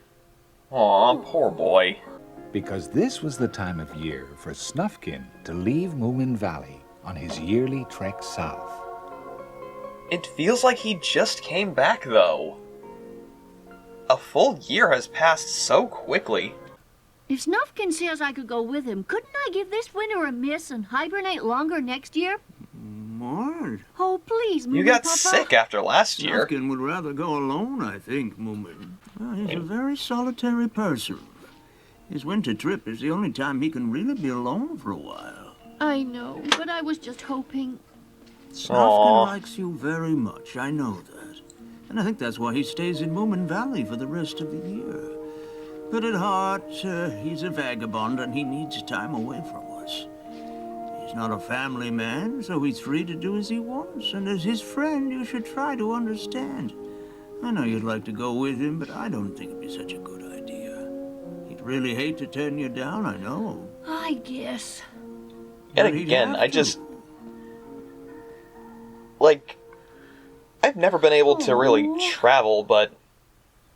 Speaker 1: Aw, poor boy.
Speaker 2: Because this was the time of year for Snufkin to leave Moominvalley on his yearly trek south.
Speaker 1: It feels like he just came back, though. A full year has passed so quickly.
Speaker 8: If Snufkin says I could go with him, couldn't I give this winter a miss and hibernate longer next year?
Speaker 6: What?
Speaker 8: Oh, please, Moomin
Speaker 1: You got
Speaker 8: Papa.
Speaker 1: sick after last year.
Speaker 6: Snufkin would rather go alone, I think, Moomin. Well, he's a very solitary person. His winter trip is the only time he can really be alone for a while.
Speaker 8: I know, but I was just hoping.
Speaker 6: Snufkin likes you very much, I know that. And I think that's why he stays in Moominvalley for the rest of the year. But at heart, he's a vagabond and he needs time away from us. He's not a family man, so he's free to do as he wants. And as his friend, you should try to understand. I know you'd like to go with him, but I don't think it'd be such a good idea. He'd really hate to turn you down, I know.
Speaker 8: I guess.
Speaker 1: And again, like, I've never been able to really travel, but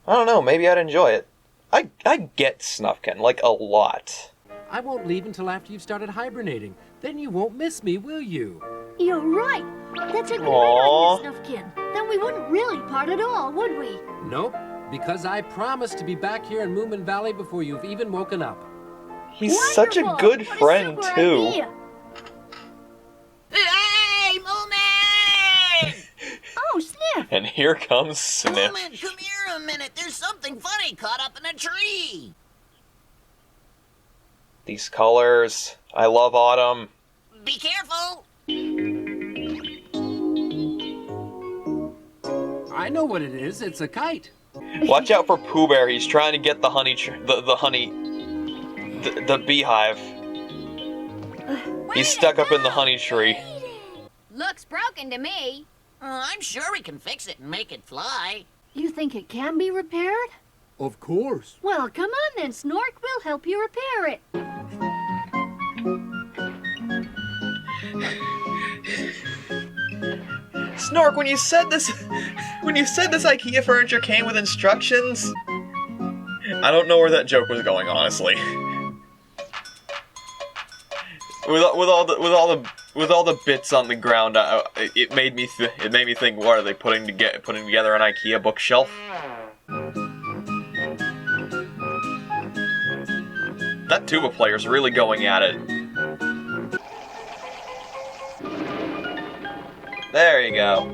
Speaker 1: I don't know, maybe I'd enjoy it. I get Snufkin, like, a lot.
Speaker 7: I won't leave until after you've started hibernating. Then you won't miss me, will you?
Speaker 8: You're right. That's a great idea, Snufkin. Then we wouldn't really part at all, would we?
Speaker 7: Nope, because I promised to be back here in Moominvalley before you've even woken up.
Speaker 1: He's such a good friend, too.
Speaker 10: Hey, Moomin!
Speaker 8: Oh, Sniff!
Speaker 1: And here comes Sniff.
Speaker 10: Moomin, come here a minute. There's something funny caught up in a tree.
Speaker 1: These colors. I love autumn.
Speaker 10: Be careful.
Speaker 7: I know what it is. It's a kite.
Speaker 1: Watch out for Pooh Bear. He's trying to get the honey, the beehive. He's stuck up in the honey tree.
Speaker 3: Looks broken to me.
Speaker 10: I'm sure we can fix it and make it fly.
Speaker 8: You think it can be repaired?
Speaker 5: Of course.
Speaker 8: Well, come on then, Snork. We'll help you repair it.
Speaker 1: Snork, when you said this IKEA furniture came with instructions, I don't know where that joke was going, honestly. With all the bits on the ground, it made me think, what are they putting together an IKEA bookshelf? That tuba player's really going at it. There you go.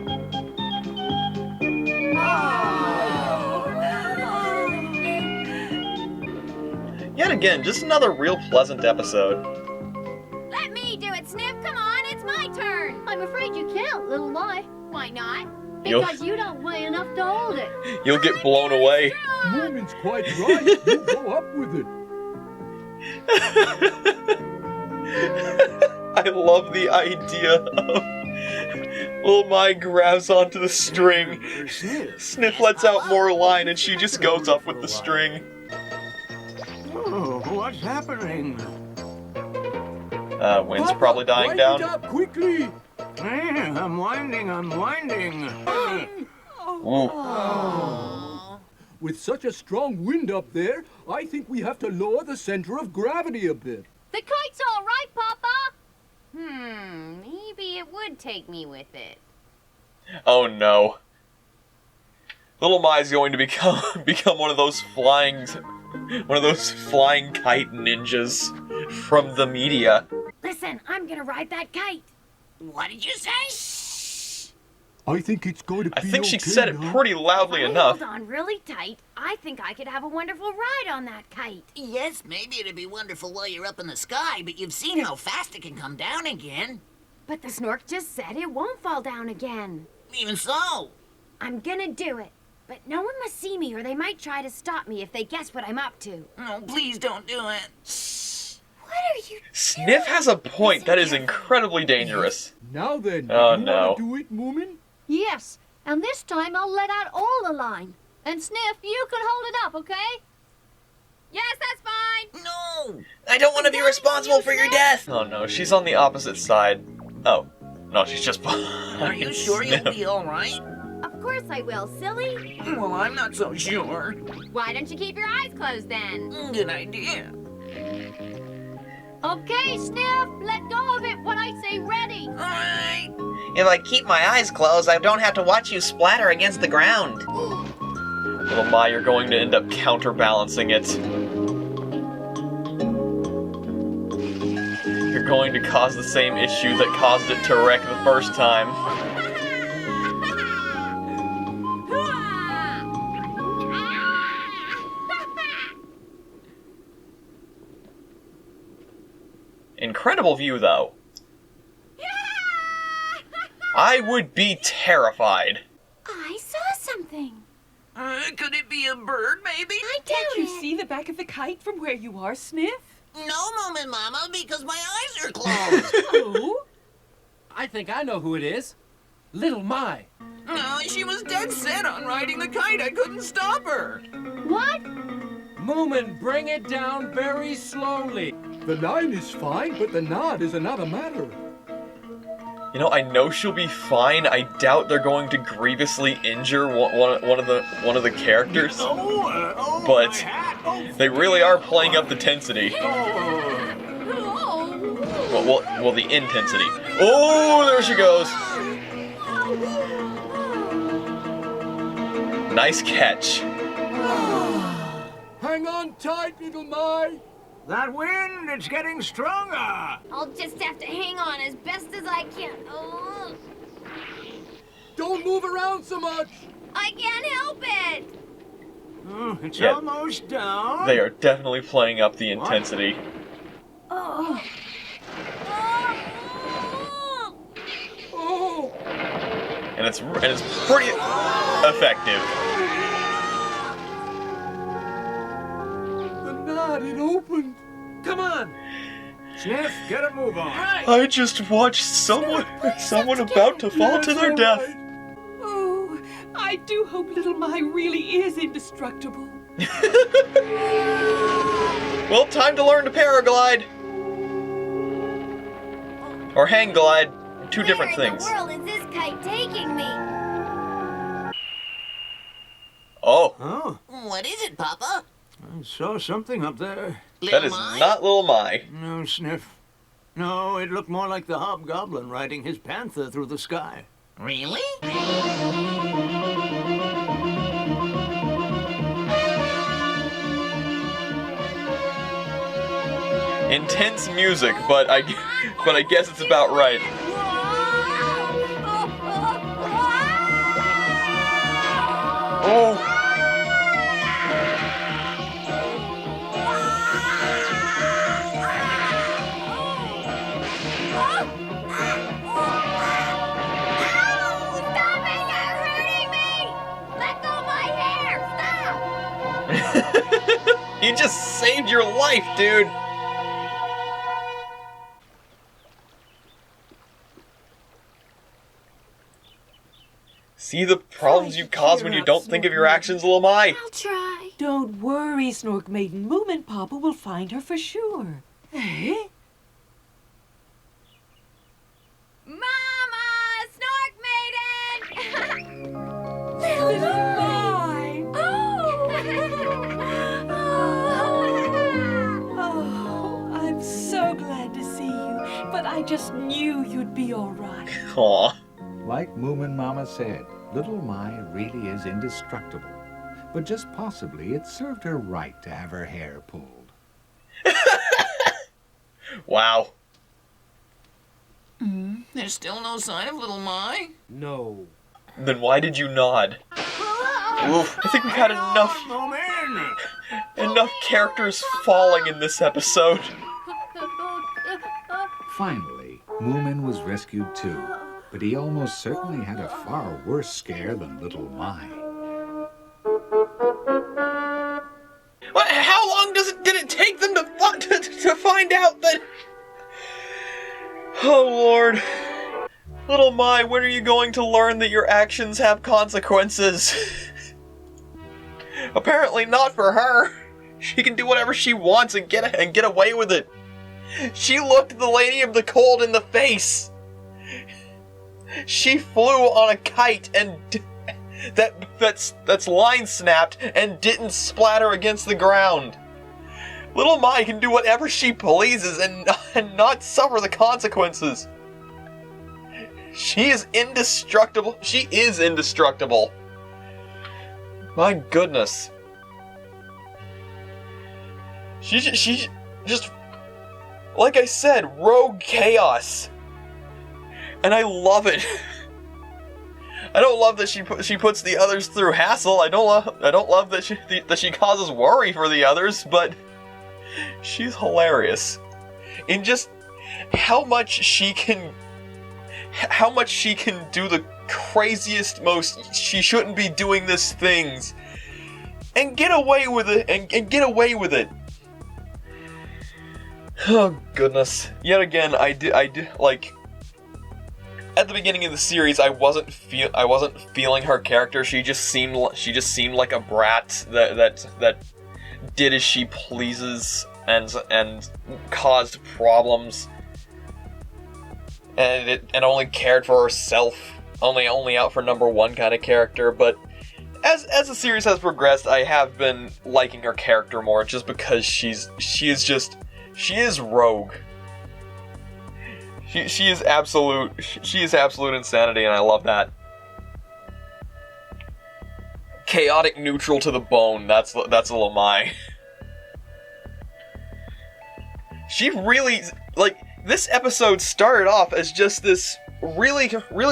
Speaker 1: Yet again, just another real pleasant episode.
Speaker 3: Let me do it, Sniff. Come on, it's my turn.
Speaker 8: I'm afraid you can't, little my.
Speaker 3: Why not?
Speaker 8: Because you don't weigh enough to hold it.
Speaker 1: You'll get blown away.
Speaker 5: Moomin's quite right. You go up with it.
Speaker 1: I love the idea of little My grabs onto the string. Sniff lets out more line and she just goes up with the string.
Speaker 6: Oh, what's happening?
Speaker 1: Wind's probably dying down.
Speaker 5: Wind it up quickly.
Speaker 6: I'm winding.
Speaker 5: Oh. With such a strong wind up there, I think we have to lower the center of gravity a bit.
Speaker 8: The kite's all right, Papa.
Speaker 14: Maybe it would take me with it.
Speaker 1: Oh no. Little Mai's going to become one of those flying kite ninjas from the media.
Speaker 3: Listen, I'm gonna ride that kite.
Speaker 10: What did you say?
Speaker 5: I think it's going to be
Speaker 1: I think she
Speaker 5: okay
Speaker 1: said it
Speaker 5: now.
Speaker 1: pretty loudly
Speaker 3: If I
Speaker 1: enough.
Speaker 3: hold on really tight, I think I could have a wonderful ride on that kite.
Speaker 10: Yes, maybe it'd be wonderful while you're up in the sky, but you've seen how fast it can come down again.
Speaker 3: But the Snork just said it won't fall down again.
Speaker 10: Even so.
Speaker 3: I'm gonna do it. But no one must see me or they might try to stop me if they guess what I'm up to.
Speaker 10: Oh, please don't do it.
Speaker 3: What are you
Speaker 1: Sniff has a point. That is incredibly dangerous.
Speaker 5: Now then,
Speaker 1: Oh,
Speaker 5: you
Speaker 1: no.
Speaker 5: want to do it, Moomin?
Speaker 8: Yes, and this time I'll let out all the line. And Sniff, you can hold it up, okay?
Speaker 14: Yes, that's fine.
Speaker 10: No.
Speaker 1: I don't want to be responsible for your death. Oh no, she's on the opposite side. Oh, no, she's just behind.
Speaker 10: Are you sure you'll
Speaker 1: Sniff.
Speaker 10: be all right?
Speaker 3: Of course I will, silly.
Speaker 10: Well, I'm not so sure.
Speaker 14: Why don't you keep your eyes closed then?
Speaker 10: Good idea.
Speaker 8: Okay, Sniff, let go of it when I say ready.
Speaker 10: All right.
Speaker 11: If I keep my eyes closed, I don't have to watch you splatter against the ground.
Speaker 1: Little Mai, you're going to end up counterbalancing it. You're going to cause the same issue that caused it to wreck the first time. Incredible view, though. I would be terrified.
Speaker 3: I saw something.
Speaker 10: Could it be a bird, maybe?
Speaker 3: I doubt
Speaker 9: Can't you
Speaker 3: it.
Speaker 9: see the back of the kite from where you are, Sniff?
Speaker 10: No, Moomin Mama, because my eyes are closed.
Speaker 9: Oh?
Speaker 7: I think I know who it is. Little Mai.
Speaker 11: No, she was dead set on riding the kite. I couldn't stop her.
Speaker 8: What?
Speaker 7: Moomin, bring it down very slowly.
Speaker 5: The line is fine, but the knot is another matter.
Speaker 1: You know, I know she'll be fine. I doubt they're going to grievously injure one of the characters. But they really are playing up the tensity. Well, the intensity. Oh, there she goes. Nice catch.
Speaker 5: Hang on tight, little Mai.
Speaker 6: That wind, it's getting stronger.
Speaker 3: I'll just have to hang on as best as I can. Oh,
Speaker 5: Don't move around so much.
Speaker 3: I can't help it.
Speaker 6: Oh, it's
Speaker 1: Yeah.
Speaker 6: almost down.
Speaker 1: They are definitely playing up the intensity.
Speaker 3: Oh.
Speaker 5: Oh,
Speaker 1: And it's pretty effective.
Speaker 5: the knot, it opened.
Speaker 6: Come on. Sniff, get a move on.
Speaker 1: I just watched someone about to fall to their death.
Speaker 9: Oh, I do hope little Mai really is indestructible.
Speaker 1: Well, time to learn to paraglide. Or hang glide. Two different things.
Speaker 3: Where in the world is this kite taking me?
Speaker 1: Oh,
Speaker 6: Oh,
Speaker 10: What is it, Papa?
Speaker 6: I saw something up there.
Speaker 1: that is not Little Mai.
Speaker 6: No, Sniff. No, it looked more like the hobgoblin riding his panther through the sky.
Speaker 10: Really?
Speaker 1: Intense music, but I guess it's about right. Oh. You just saved your life, dude. See the problems you cause when you don't think of your actions, Little Mai?
Speaker 3: I'll try.
Speaker 9: Don't worry, Snork Maiden. Moomin Papa will find her for sure. Eh?
Speaker 14: Mama! Snork Maiden!
Speaker 9: Little Mai! Oh, I'm so glad to see you, but I just knew you'd be all right.
Speaker 1: Aw.
Speaker 2: Like Moomin Mama said, little Mai really is indestructible. But just possibly it served her right to have her hair pulled.
Speaker 1: Wow.
Speaker 15: There's still no sign of little Mai?
Speaker 7: No.
Speaker 1: Then why did you nod? Oof, I think we've had enough characters falling in this episode.
Speaker 2: Finally, Moomin was rescued too, but he almost certainly had a far worse scare than little Mai.
Speaker 1: What? How long did it take them to find out that? Oh Lord, little Mai, when are you going to learn that your actions have consequences? Apparently not for her. She can do whatever she wants and get away with it. She looked the Lady of the Cold in the face. She flew on a kite and that's line snapped and didn't splatter against the ground. Little Mai can do whatever she pleases and not suffer the consequences. She is indestructible. She is indestructible. My goodness. She just, like I said, rogue chaos. And I love it. I don't love that she puts the others through hassle. I don't love that she causes worry for the others, but she's hilarious. In just how much she can do the craziest, most she shouldn't be doing this things and get away with it and get away with it. Oh goodness. Yet again, I did like at the beginning of the series I wasn't feeling her character. She just seemed like a brat that did as she pleases and caused problems. And only cared for herself, only out for number one kind of character. But as the series has progressed, I have been liking her character more, just because she is rogue. She is absolute insanity, and I love that. Chaotic neutral to the bone. That's little Mai. She really, like, this episode started off as just this really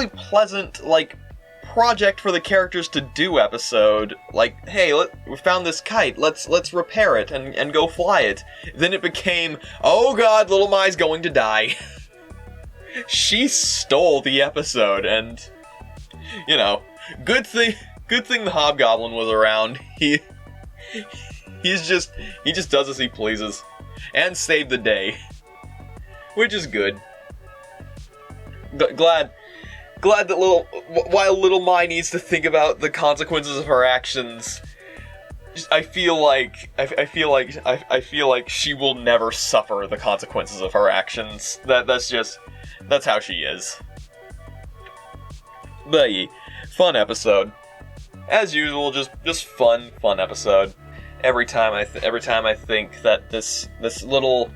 Speaker 1: pleasant, like, project for the characters to do episode. Like, hey, we found this kite, let's repair it and go fly it. Then it became, oh god, little Mai's going to die. She stole the episode, and, you know, good thing the Hobgoblin was around. He just does as he pleases. And saved the day. Which is good. Glad that while little Mai needs to think about the consequences of her actions, I feel like she will never suffer the consequences of her actions. That's how she is. But yeah, fun episode. As usual, just fun episode. Every time I think that this little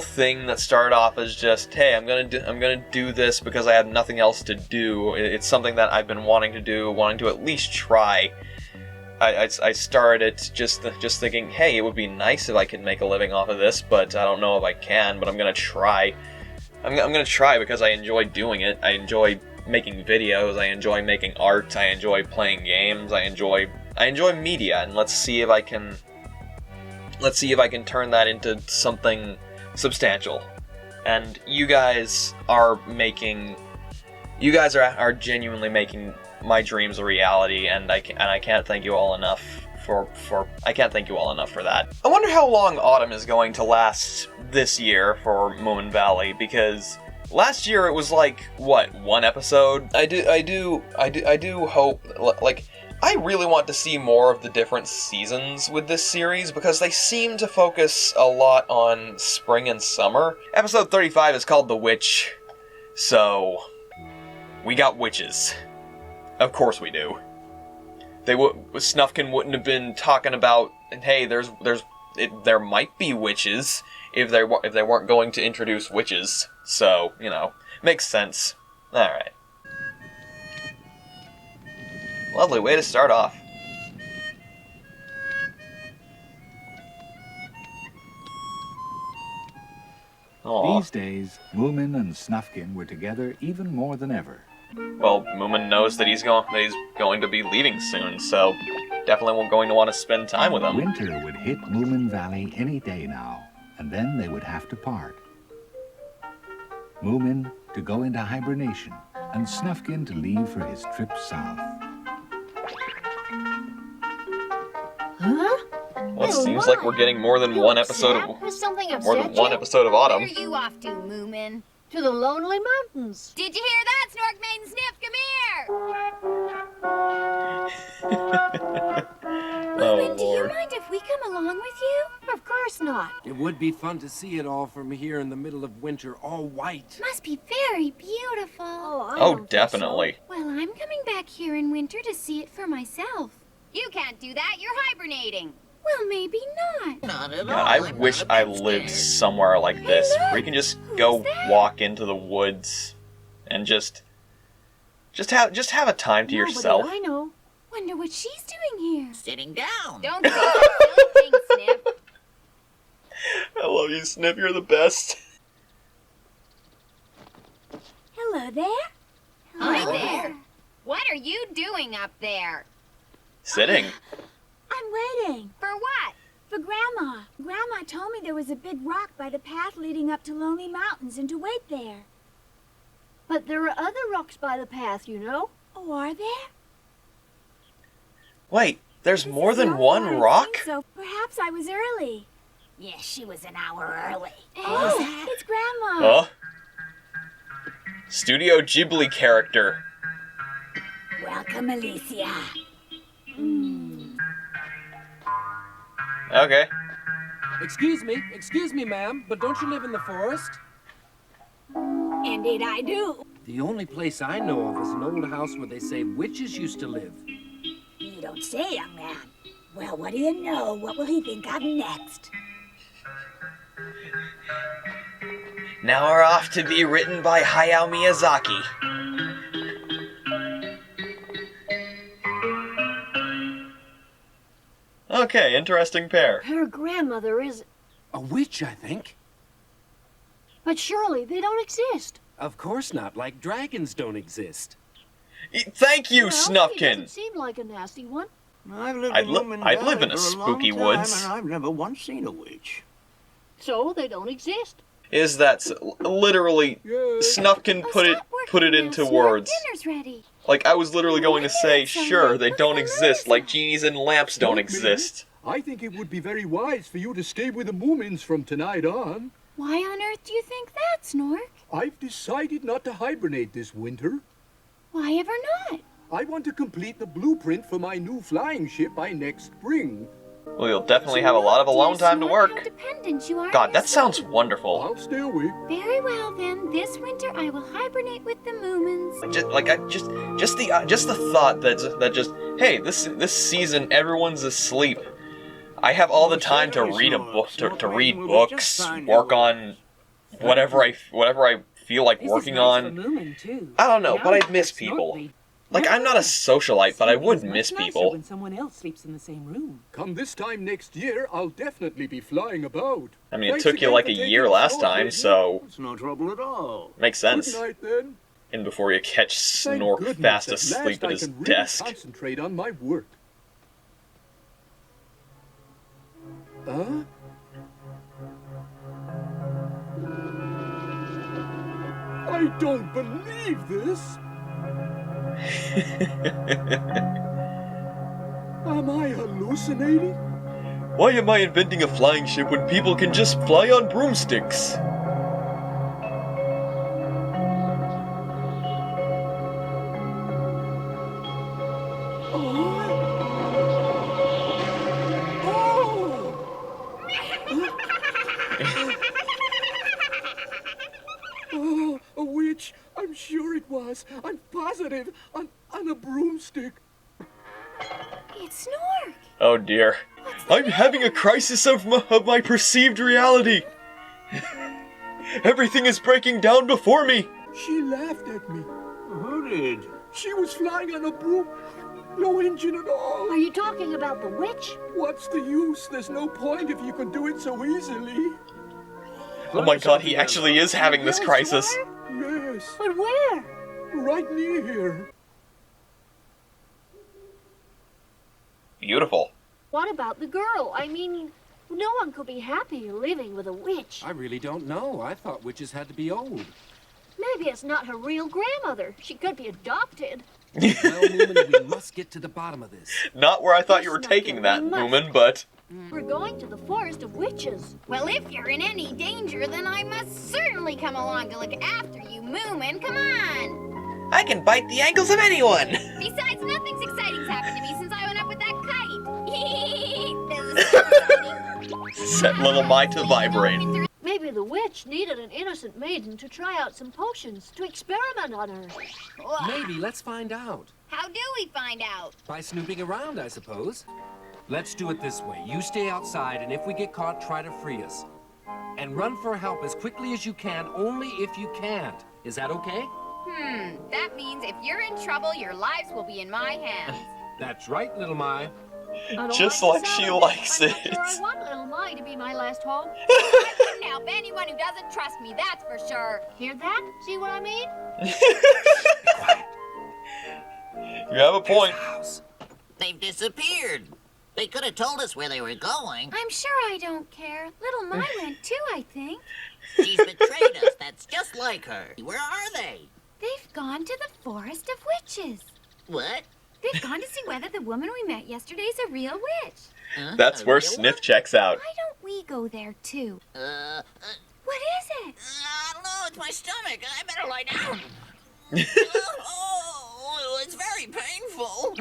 Speaker 1: thing that started off as just, hey, I'm gonna do this because I have nothing else to do. It's something that I've been wanting to do, wanting to at least try. I started it just thinking, hey, it would be nice if I could make a living off of this, but I don't know if I can. But I'm gonna try. I'm gonna try because I enjoy doing it. I enjoy making videos. I enjoy making art. I enjoy playing games. I enjoy media, and let's see if I can turn that into something substantial. And you guys are genuinely making my dreams a reality, and I can't thank you all enough for that. I wonder how long autumn is going to last this year for Moominvalley, because last year it was like, what, one episode? I do hope, like, I really want to see more of the different seasons with this series, because they seem to focus a lot on spring and summer. Episode 35 is called The Witch, so we got witches. Of course we do. Snufkin wouldn't have been talking about, hey, there might be witches if they weren't going to introduce witches. So, you know, makes sense. Alright. Lovely way to start off. Aww.
Speaker 2: These days, Moomin and Snufkin were together even more than ever.
Speaker 1: Well, Moomin knows that he's going to be leaving soon, so definitely going to want to spend time with him.
Speaker 2: Winter would hit Moominvalley any day now, and then they would have to part. Moomin to go into hibernation, and Snufkin to leave for his trip south.
Speaker 8: Huh?
Speaker 1: Well, it seems like we're getting more than one episode of autumn.
Speaker 14: Where are you off to, Moomin?
Speaker 8: To the Lonely Mountains.
Speaker 14: Did you hear that, Snork Maiden Sniff? Come here!
Speaker 3: Moomin, do you mind if we come along with you?
Speaker 8: Of course not.
Speaker 7: It would be fun to see it all from here in the middle of winter, all white.
Speaker 3: Must be very beautiful.
Speaker 1: Oh, definitely.
Speaker 3: Well, I'm coming back here in winter to see it for myself.
Speaker 14: You can't do that. You're hibernating.
Speaker 3: Well, maybe not.
Speaker 10: Not at
Speaker 1: God,
Speaker 10: all.
Speaker 1: I wish I lived somewhere like this, where you can just go walk into the woods and just have a time to yourself.
Speaker 8: I know.
Speaker 3: Wonder what she's doing here.
Speaker 10: Sitting down.
Speaker 14: Don't say that silly thing, Sniff.
Speaker 1: I love you, Sniff. You're the best.
Speaker 3: Hello there.
Speaker 14: Hi there. What are you doing up there?
Speaker 1: Sitting.
Speaker 3: I'm waiting.
Speaker 14: For what?
Speaker 3: For Grandma. Grandma told me there was a big rock by the path leading up to Lonely Mountains and to wait there.
Speaker 8: But there are other rocks by the path, you know.
Speaker 3: Oh, are there?
Speaker 1: Wait, there's more than one rock?
Speaker 3: So perhaps I was early.
Speaker 10: Yes, she was an hour early.
Speaker 3: Oh, it's Grandma.
Speaker 1: Huh? Studio Ghibli character.
Speaker 10: Welcome, Alicia.
Speaker 1: Okay.
Speaker 7: Excuse me, ma'am, but don't you live in the forest?
Speaker 10: Indeed I do.
Speaker 7: The only place I know of is an old house where they say witches used to live.
Speaker 10: You don't say, young man. Well, what do you know? What will he think of next?
Speaker 1: Now we're off to be written by Hayao Miyazaki. Okay, interesting pair.
Speaker 8: Her grandmother is...
Speaker 7: A witch, I think.
Speaker 8: But surely they don't exist.
Speaker 7: Of course not, like dragons don't exist.
Speaker 1: Thank you,
Speaker 8: Well, He
Speaker 1: Snufkin!
Speaker 8: doesn't seem like a nasty one.
Speaker 6: I've lived
Speaker 1: I'd
Speaker 6: in
Speaker 1: live in a
Speaker 6: Moominvalley for
Speaker 1: spooky
Speaker 6: long time,
Speaker 1: woods.
Speaker 6: and I've never once seen a witch.
Speaker 8: So they don't exist.
Speaker 1: Is that literally Snufkin put it into words.
Speaker 3: Dinner's ready.
Speaker 1: Like I was literally going to say, sure, they don't exist, like genies and lamps don't exist.
Speaker 5: I think it would be very wise for you to stay with the Moomins from tonight on.
Speaker 3: Why on earth do you think that, Snork?
Speaker 5: I've decided not to hibernate this winter.
Speaker 3: Why ever not?
Speaker 5: I want to complete the blueprint for my new flying ship by next spring.
Speaker 1: Well, you'll definitely have a lot of alone time to work.
Speaker 3: How dependent you are
Speaker 1: God,
Speaker 3: on
Speaker 1: that
Speaker 3: your
Speaker 1: sounds
Speaker 3: sleep.
Speaker 1: wonderful.
Speaker 5: I'll stay awake.
Speaker 3: Very well then. This winter I will hibernate with the Moomins.
Speaker 1: Just the thought that just hey, this season everyone's asleep. I have all the time to read a book, to read books, work on whatever I feel like working on. I don't know, but I'd miss people. Like, I'm not a socialite, but I would miss people.
Speaker 9: When someone else sleeps in the same room.
Speaker 5: Come this time next year, I'll definitely be flying about.
Speaker 1: I mean, it
Speaker 5: Thanks
Speaker 1: took you
Speaker 5: again
Speaker 1: like
Speaker 5: for
Speaker 1: a
Speaker 5: taking
Speaker 1: year
Speaker 5: the
Speaker 1: last
Speaker 5: show,
Speaker 1: time,
Speaker 5: Peyton.
Speaker 1: so
Speaker 6: It's no trouble at all.
Speaker 1: makes sense.
Speaker 5: Good night, then.
Speaker 1: And before you catch
Speaker 5: Thank
Speaker 1: Snork
Speaker 5: goodness,
Speaker 1: fast
Speaker 5: at
Speaker 1: asleep
Speaker 5: last
Speaker 1: at
Speaker 5: I
Speaker 1: his
Speaker 5: can really
Speaker 1: desk.
Speaker 5: concentrate on my work. Huh? I don't believe this. Am I hallucinating?
Speaker 1: Why am I inventing a flying ship when people can just fly on broomsticks?
Speaker 5: Oh, a witch! I'm sure it was. I'm positive. On a broomstick.
Speaker 3: It's Snork.
Speaker 1: Oh dear. I'm having a crisis of my perceived reality. Everything is breaking down before me!
Speaker 5: She laughed at me.
Speaker 6: Who did?
Speaker 5: She was flying on a broom. No engine at all.
Speaker 8: Are you talking about the witch?
Speaker 5: What's the use? There's no point if you can do it so easily.
Speaker 1: Oh my god, he actually is having this crisis.
Speaker 5: Yes.
Speaker 8: But where?
Speaker 5: Right near here.
Speaker 1: Beautiful.
Speaker 8: What about the girl? I mean, no one could be happy living with a witch.
Speaker 7: I really don't know. I thought witches had to be old.
Speaker 8: Maybe it's not her real grandmother. She could be adopted.
Speaker 7: Well, Moomin, we must get to the bottom of this.
Speaker 1: Not where I thought you were taking that, Moomin, but...
Speaker 8: We're going to the forest of witches.
Speaker 14: Well, if you're in any danger, then I must certainly come along to look after you, Moomin. Come on!
Speaker 1: I can bite the ankles of anyone!
Speaker 14: Besides, nothing's exciting's happened to me since I went up with that kite. This is so exciting.
Speaker 1: Set little Mai to vibrate.
Speaker 8: Maybe the witch needed an innocent maiden to try out some potions to experiment on her.
Speaker 7: Maybe. Let's find out.
Speaker 14: How do we find out?
Speaker 7: By snooping around, I suppose. Let's do it this way. You stay outside, and if we get caught, try to free us. And run for help as quickly as you can, only if you can't. Is that okay?
Speaker 14: That means if you're in trouble, your lives will be in my hands.
Speaker 7: That's right, little Mai.
Speaker 1: Just like she likes it.
Speaker 8: Sure, I want little Mai to be my last home.
Speaker 14: I wouldn't help anyone who doesn't trust me, that's for sure.
Speaker 8: Hear that? See what I mean?
Speaker 1: You have a point.
Speaker 10: They've disappeared. They could have told us where they were going.
Speaker 3: I'm sure I don't care. Little Mai went too, I think.
Speaker 10: She's betrayed us. That's just like her. Where are they?
Speaker 3: They've gone to the forest of witches.
Speaker 10: What?
Speaker 3: They've gone to see whether the woman we met yesterday is a real witch.
Speaker 1: That's where Sniff checks out.
Speaker 3: Why don't we go there, too? What is it?
Speaker 10: I don't know. It's my stomach. I better lie down. Oh, it's very painful.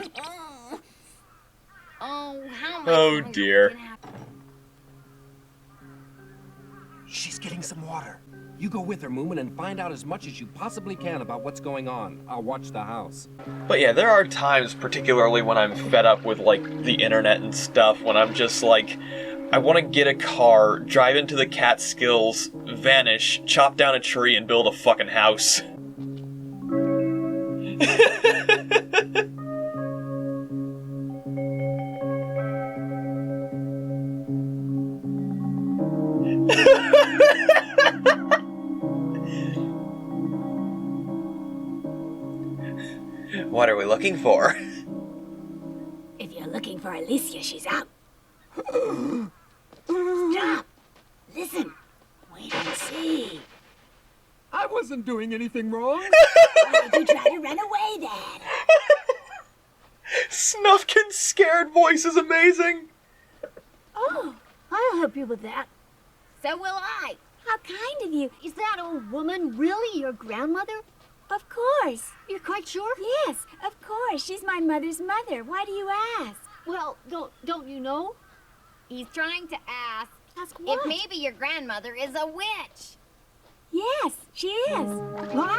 Speaker 3: Oh, how much
Speaker 1: Oh
Speaker 3: longer
Speaker 1: dear.
Speaker 3: we can have-
Speaker 7: She's getting some water. You go with her, Moomin, and find out as much as you possibly can about what's going on. I'll watch the house.
Speaker 1: But yeah, there are times, particularly when I'm fed up with, like, the internet and stuff, when I'm just like, I want to get a car, drive into the Catskills, vanish, chop down a tree, and build a fucking house. What are we looking for?
Speaker 12: If you're looking for Alicia, she's out. Stop! Listen. Wait and see.
Speaker 5: I wasn't doing anything wrong.
Speaker 12: Why did you try to run away then?
Speaker 1: Snufkin's scared voice is amazing!
Speaker 8: Oh, I'll help you with that.
Speaker 14: So will I.
Speaker 3: How kind of you.
Speaker 8: Is that old woman really your grandmother?
Speaker 3: Of course.
Speaker 8: You're quite sure?
Speaker 3: Yes, of course. She's my mother's mother. Why do you ask?
Speaker 8: Well, don't you know?
Speaker 14: He's trying to ask
Speaker 3: Ask what?
Speaker 14: if maybe your grandmother is a witch.
Speaker 3: Yes, she is.
Speaker 8: What?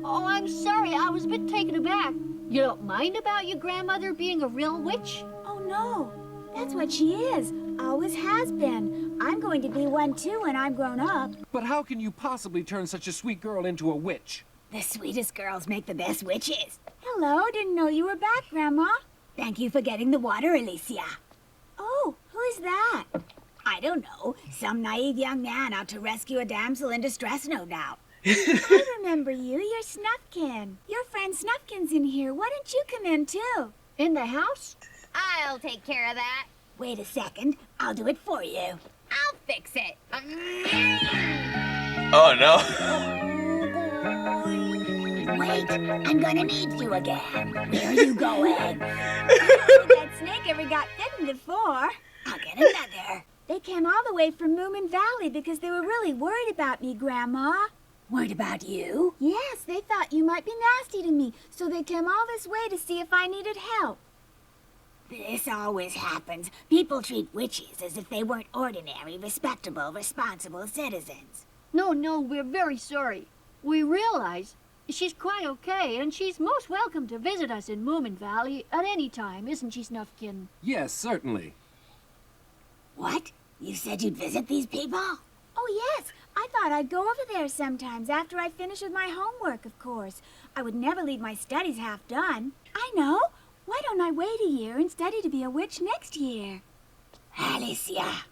Speaker 8: Oh, I'm sorry. I was a bit taken aback. You don't mind about your grandmother being a real witch?
Speaker 3: Oh, no. That's what she is. Always has been. I'm going to be one, too, when I'm grown up.
Speaker 7: But how can you possibly turn such a sweet girl into a witch?
Speaker 12: The sweetest girls make the best witches.
Speaker 3: Hello, didn't know you were back, Grandma.
Speaker 12: Thank you for getting the water, Alicia.
Speaker 3: Oh, who is that?
Speaker 12: I don't know. Some naive young man out to rescue a damsel in distress, no doubt.
Speaker 3: I remember you. You're Snufkin. Your friend Snufkin's in here. Why don't you come in, too?
Speaker 8: In the house?
Speaker 14: I'll take care of that.
Speaker 12: Wait a second. I'll do it for you.
Speaker 14: I'll fix it.
Speaker 1: Oh no.
Speaker 12: Wait, I'm gonna need you again. Where are you going?
Speaker 3: That snake ever got bitten before.
Speaker 12: I'll get another.
Speaker 3: They came all the way from Moominvalley because they were really worried about me, Grandma.
Speaker 12: Worried about you?
Speaker 3: Yes, they thought you might be nasty to me, so they came all this way to see if I needed help.
Speaker 12: This always happens. People treat witches as if they weren't ordinary, respectable, responsible citizens.
Speaker 8: No, we're very sorry. We realize she's quite okay, and she's most welcome to visit us in Moominvalley at any time, isn't she, Snufkin?
Speaker 7: Yes, certainly.
Speaker 12: What? You said you'd visit these people?
Speaker 3: Oh, yes. I thought I'd go over there sometimes after I finish with my homework, of course. I would never leave my studies half done. I know. Why don't I wait a year and study to be a witch next year?
Speaker 10: Alicia.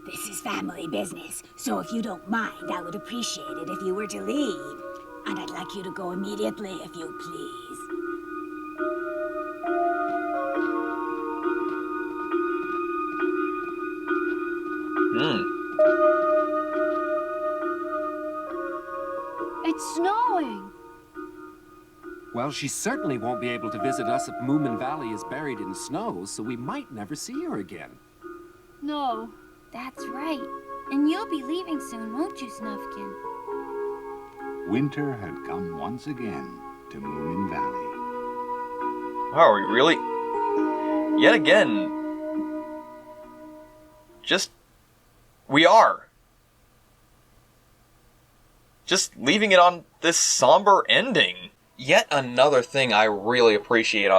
Speaker 10: This is family business, so if you don't mind, I would appreciate it if you were to leave. And I'd like you to go immediately, if you please.
Speaker 8: It's snowing.
Speaker 7: Well, she certainly won't be able to visit us if Moominvalley is buried in snow, so we might never see her again.
Speaker 8: No.
Speaker 3: That's right. And you'll be leaving soon, won't you, Snufkin?
Speaker 2: Winter had come once again to Moominvalley.
Speaker 1: Are we really? Yet again. We are. Just leaving it on this somber ending. Yet another thing I really appreciate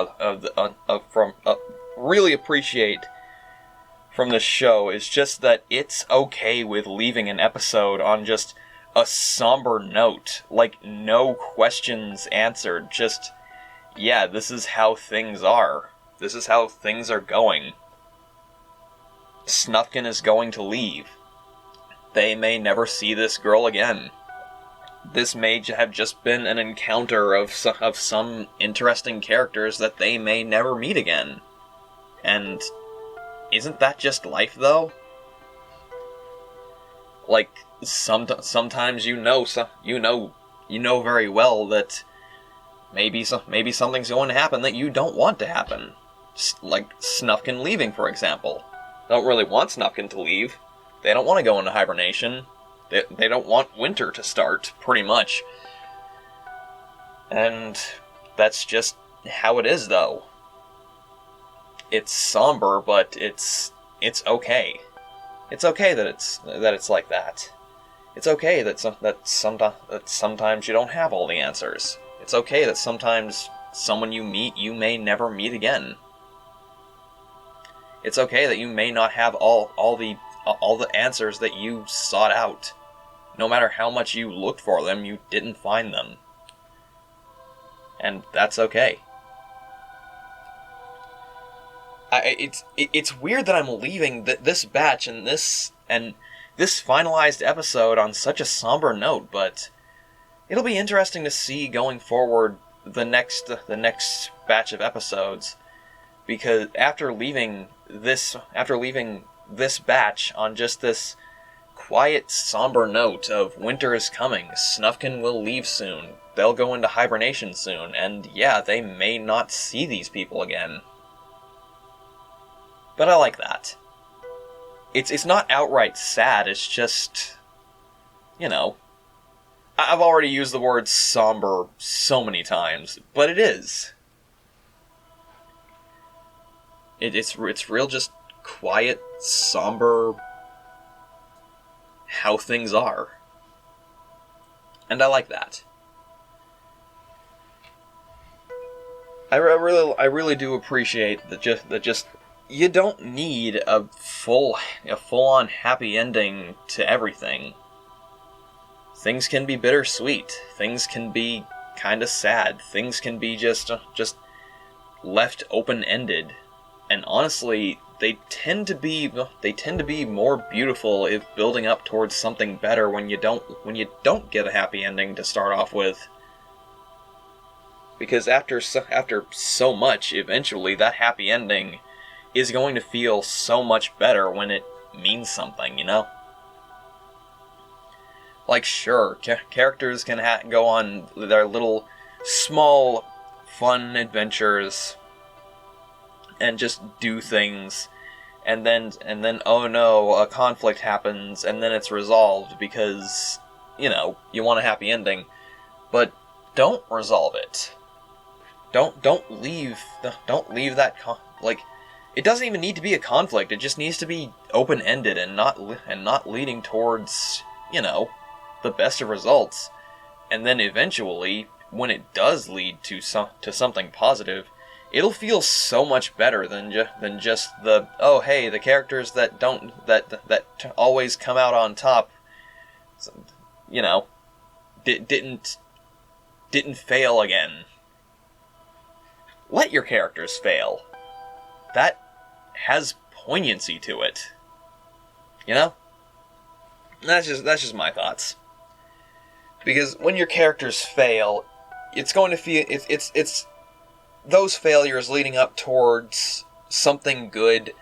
Speaker 1: from this show is just that it's okay with leaving an episode on just a somber note. Like, no questions answered. Just, yeah, this is how things are. This is how things are going. Snufkin is going to leave. They may never see this girl again. This may have just been an encounter of some interesting characters that they may never meet again. And isn't that just life, though? Like, sometimes you know very well that maybe something's going to happen that you don't want to happen. Like Snufkin leaving, for example. Don't really want Snufkin to leave. They don't want to go into hibernation. They don't want winter to start, pretty much. And that's just how it is, though. It's somber, but it's okay. It's okay that it's like that. It's okay that sometimes you don't have all the answers. It's okay that sometimes someone you meet you may never meet again. It's okay that you may not have all the answers that you sought out. No matter how much you looked for them, you didn't find them. And that's okay. It's weird that I'm leaving this batch and this finalized episode on such a somber note, but it'll be interesting to see going forward the next batch of episodes, because after leaving this batch on just this quiet, somber note of winter is coming, Snufkin will leave soon, they'll go into hibernation soon, and yeah, they may not see these people again. But I like that. It's not outright sad, it's just, you know, I've already used the word somber so many times, but it is. It's real just quiet, somber, how things are. And I like that. I really do appreciate that just you don't need a full-on happy ending to everything. Things can be bittersweet. Things can be kind of sad. Things can be just left open-ended. And honestly, they tend to be more beautiful if building up towards something better when you don't get a happy ending to start off with. Because after so much, eventually that happy ending is going to feel so much better when it means something, you know? Like, sure, characters can go on their little, small, fun adventures and just do things, and then, oh no, a conflict happens, and then it's resolved because, you know, you want a happy ending. But don't resolve it. Don't leave that, like, it doesn't even need to be a conflict, it just needs to be open-ended and not leading towards, you know, the best of results. And then eventually, when it does lead to something positive, it'll feel so much better than just the, oh hey, the characters that always come out on top, you know, didn't fail again. Let your characters fail. That has poignancy to it. You know? That's just my thoughts. Because when your characters fail, it's going to feel it's those failures leading up towards something good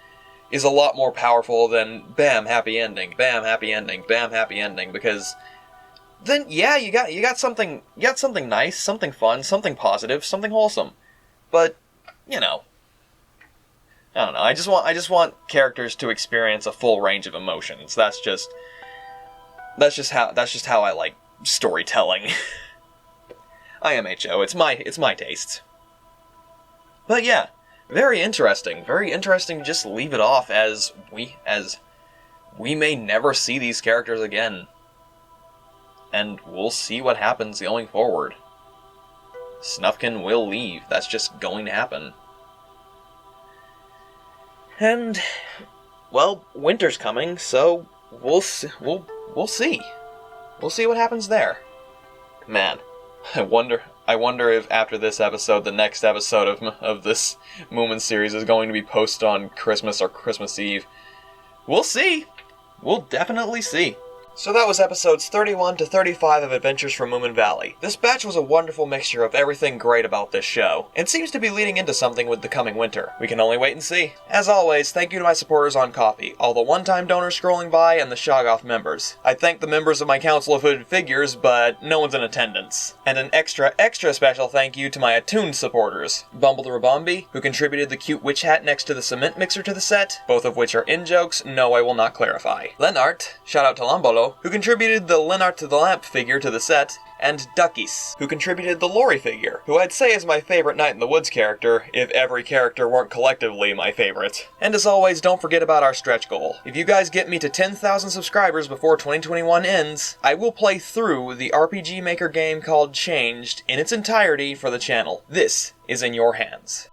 Speaker 1: is a lot more powerful than bam, happy ending, bam, happy ending, bam, happy ending, because then yeah, you got something nice, something fun, something positive, something wholesome. But, you know, I don't know. I just want characters to experience a full range of emotions. That's just how I like storytelling. IMHO, it's my taste. But yeah, very interesting to just leave it off as we may never see these characters again. And we'll see what happens going forward. Snufkin will leave. That's just going to happen. And, well, winter's coming, so we'll see. We'll see what happens there. Man, I wonder if after this episode, the next episode of this Moomin series is going to be posted on Christmas or Christmas Eve. We'll see. We'll definitely see. So that was episodes 31 to 35 of Adventures from Moominvalley. This batch was a wonderful mixture of everything great about this show, and seems to be leading into something with the coming winter. We can only wait and see. As always, thank you to my supporters on Ko-fi, all the one-time donors scrolling by, and the Shoggoth members. I thank the members of my Council of Hooded Figures, but no one's in attendance. And an extra special thank you to my Attourney supporters, Bumble the Rabombi, who contributed the cute witch hat next to the cement mixer to the set, both of which are in-jokes, no I will not clarify. Lenart, shout out to Lambolo, who contributed the Lenart to the Lamp figure to the set, and Duckies, who contributed the Lori figure, who I'd say is my favorite Night in the Woods character, if every character weren't collectively my favorite. And as always, don't forget about our stretch goal. If you guys get me to 10,000 subscribers before 2021 ends, I will play through the RPG Maker game called Changed in its entirety for the channel. This is in your hands.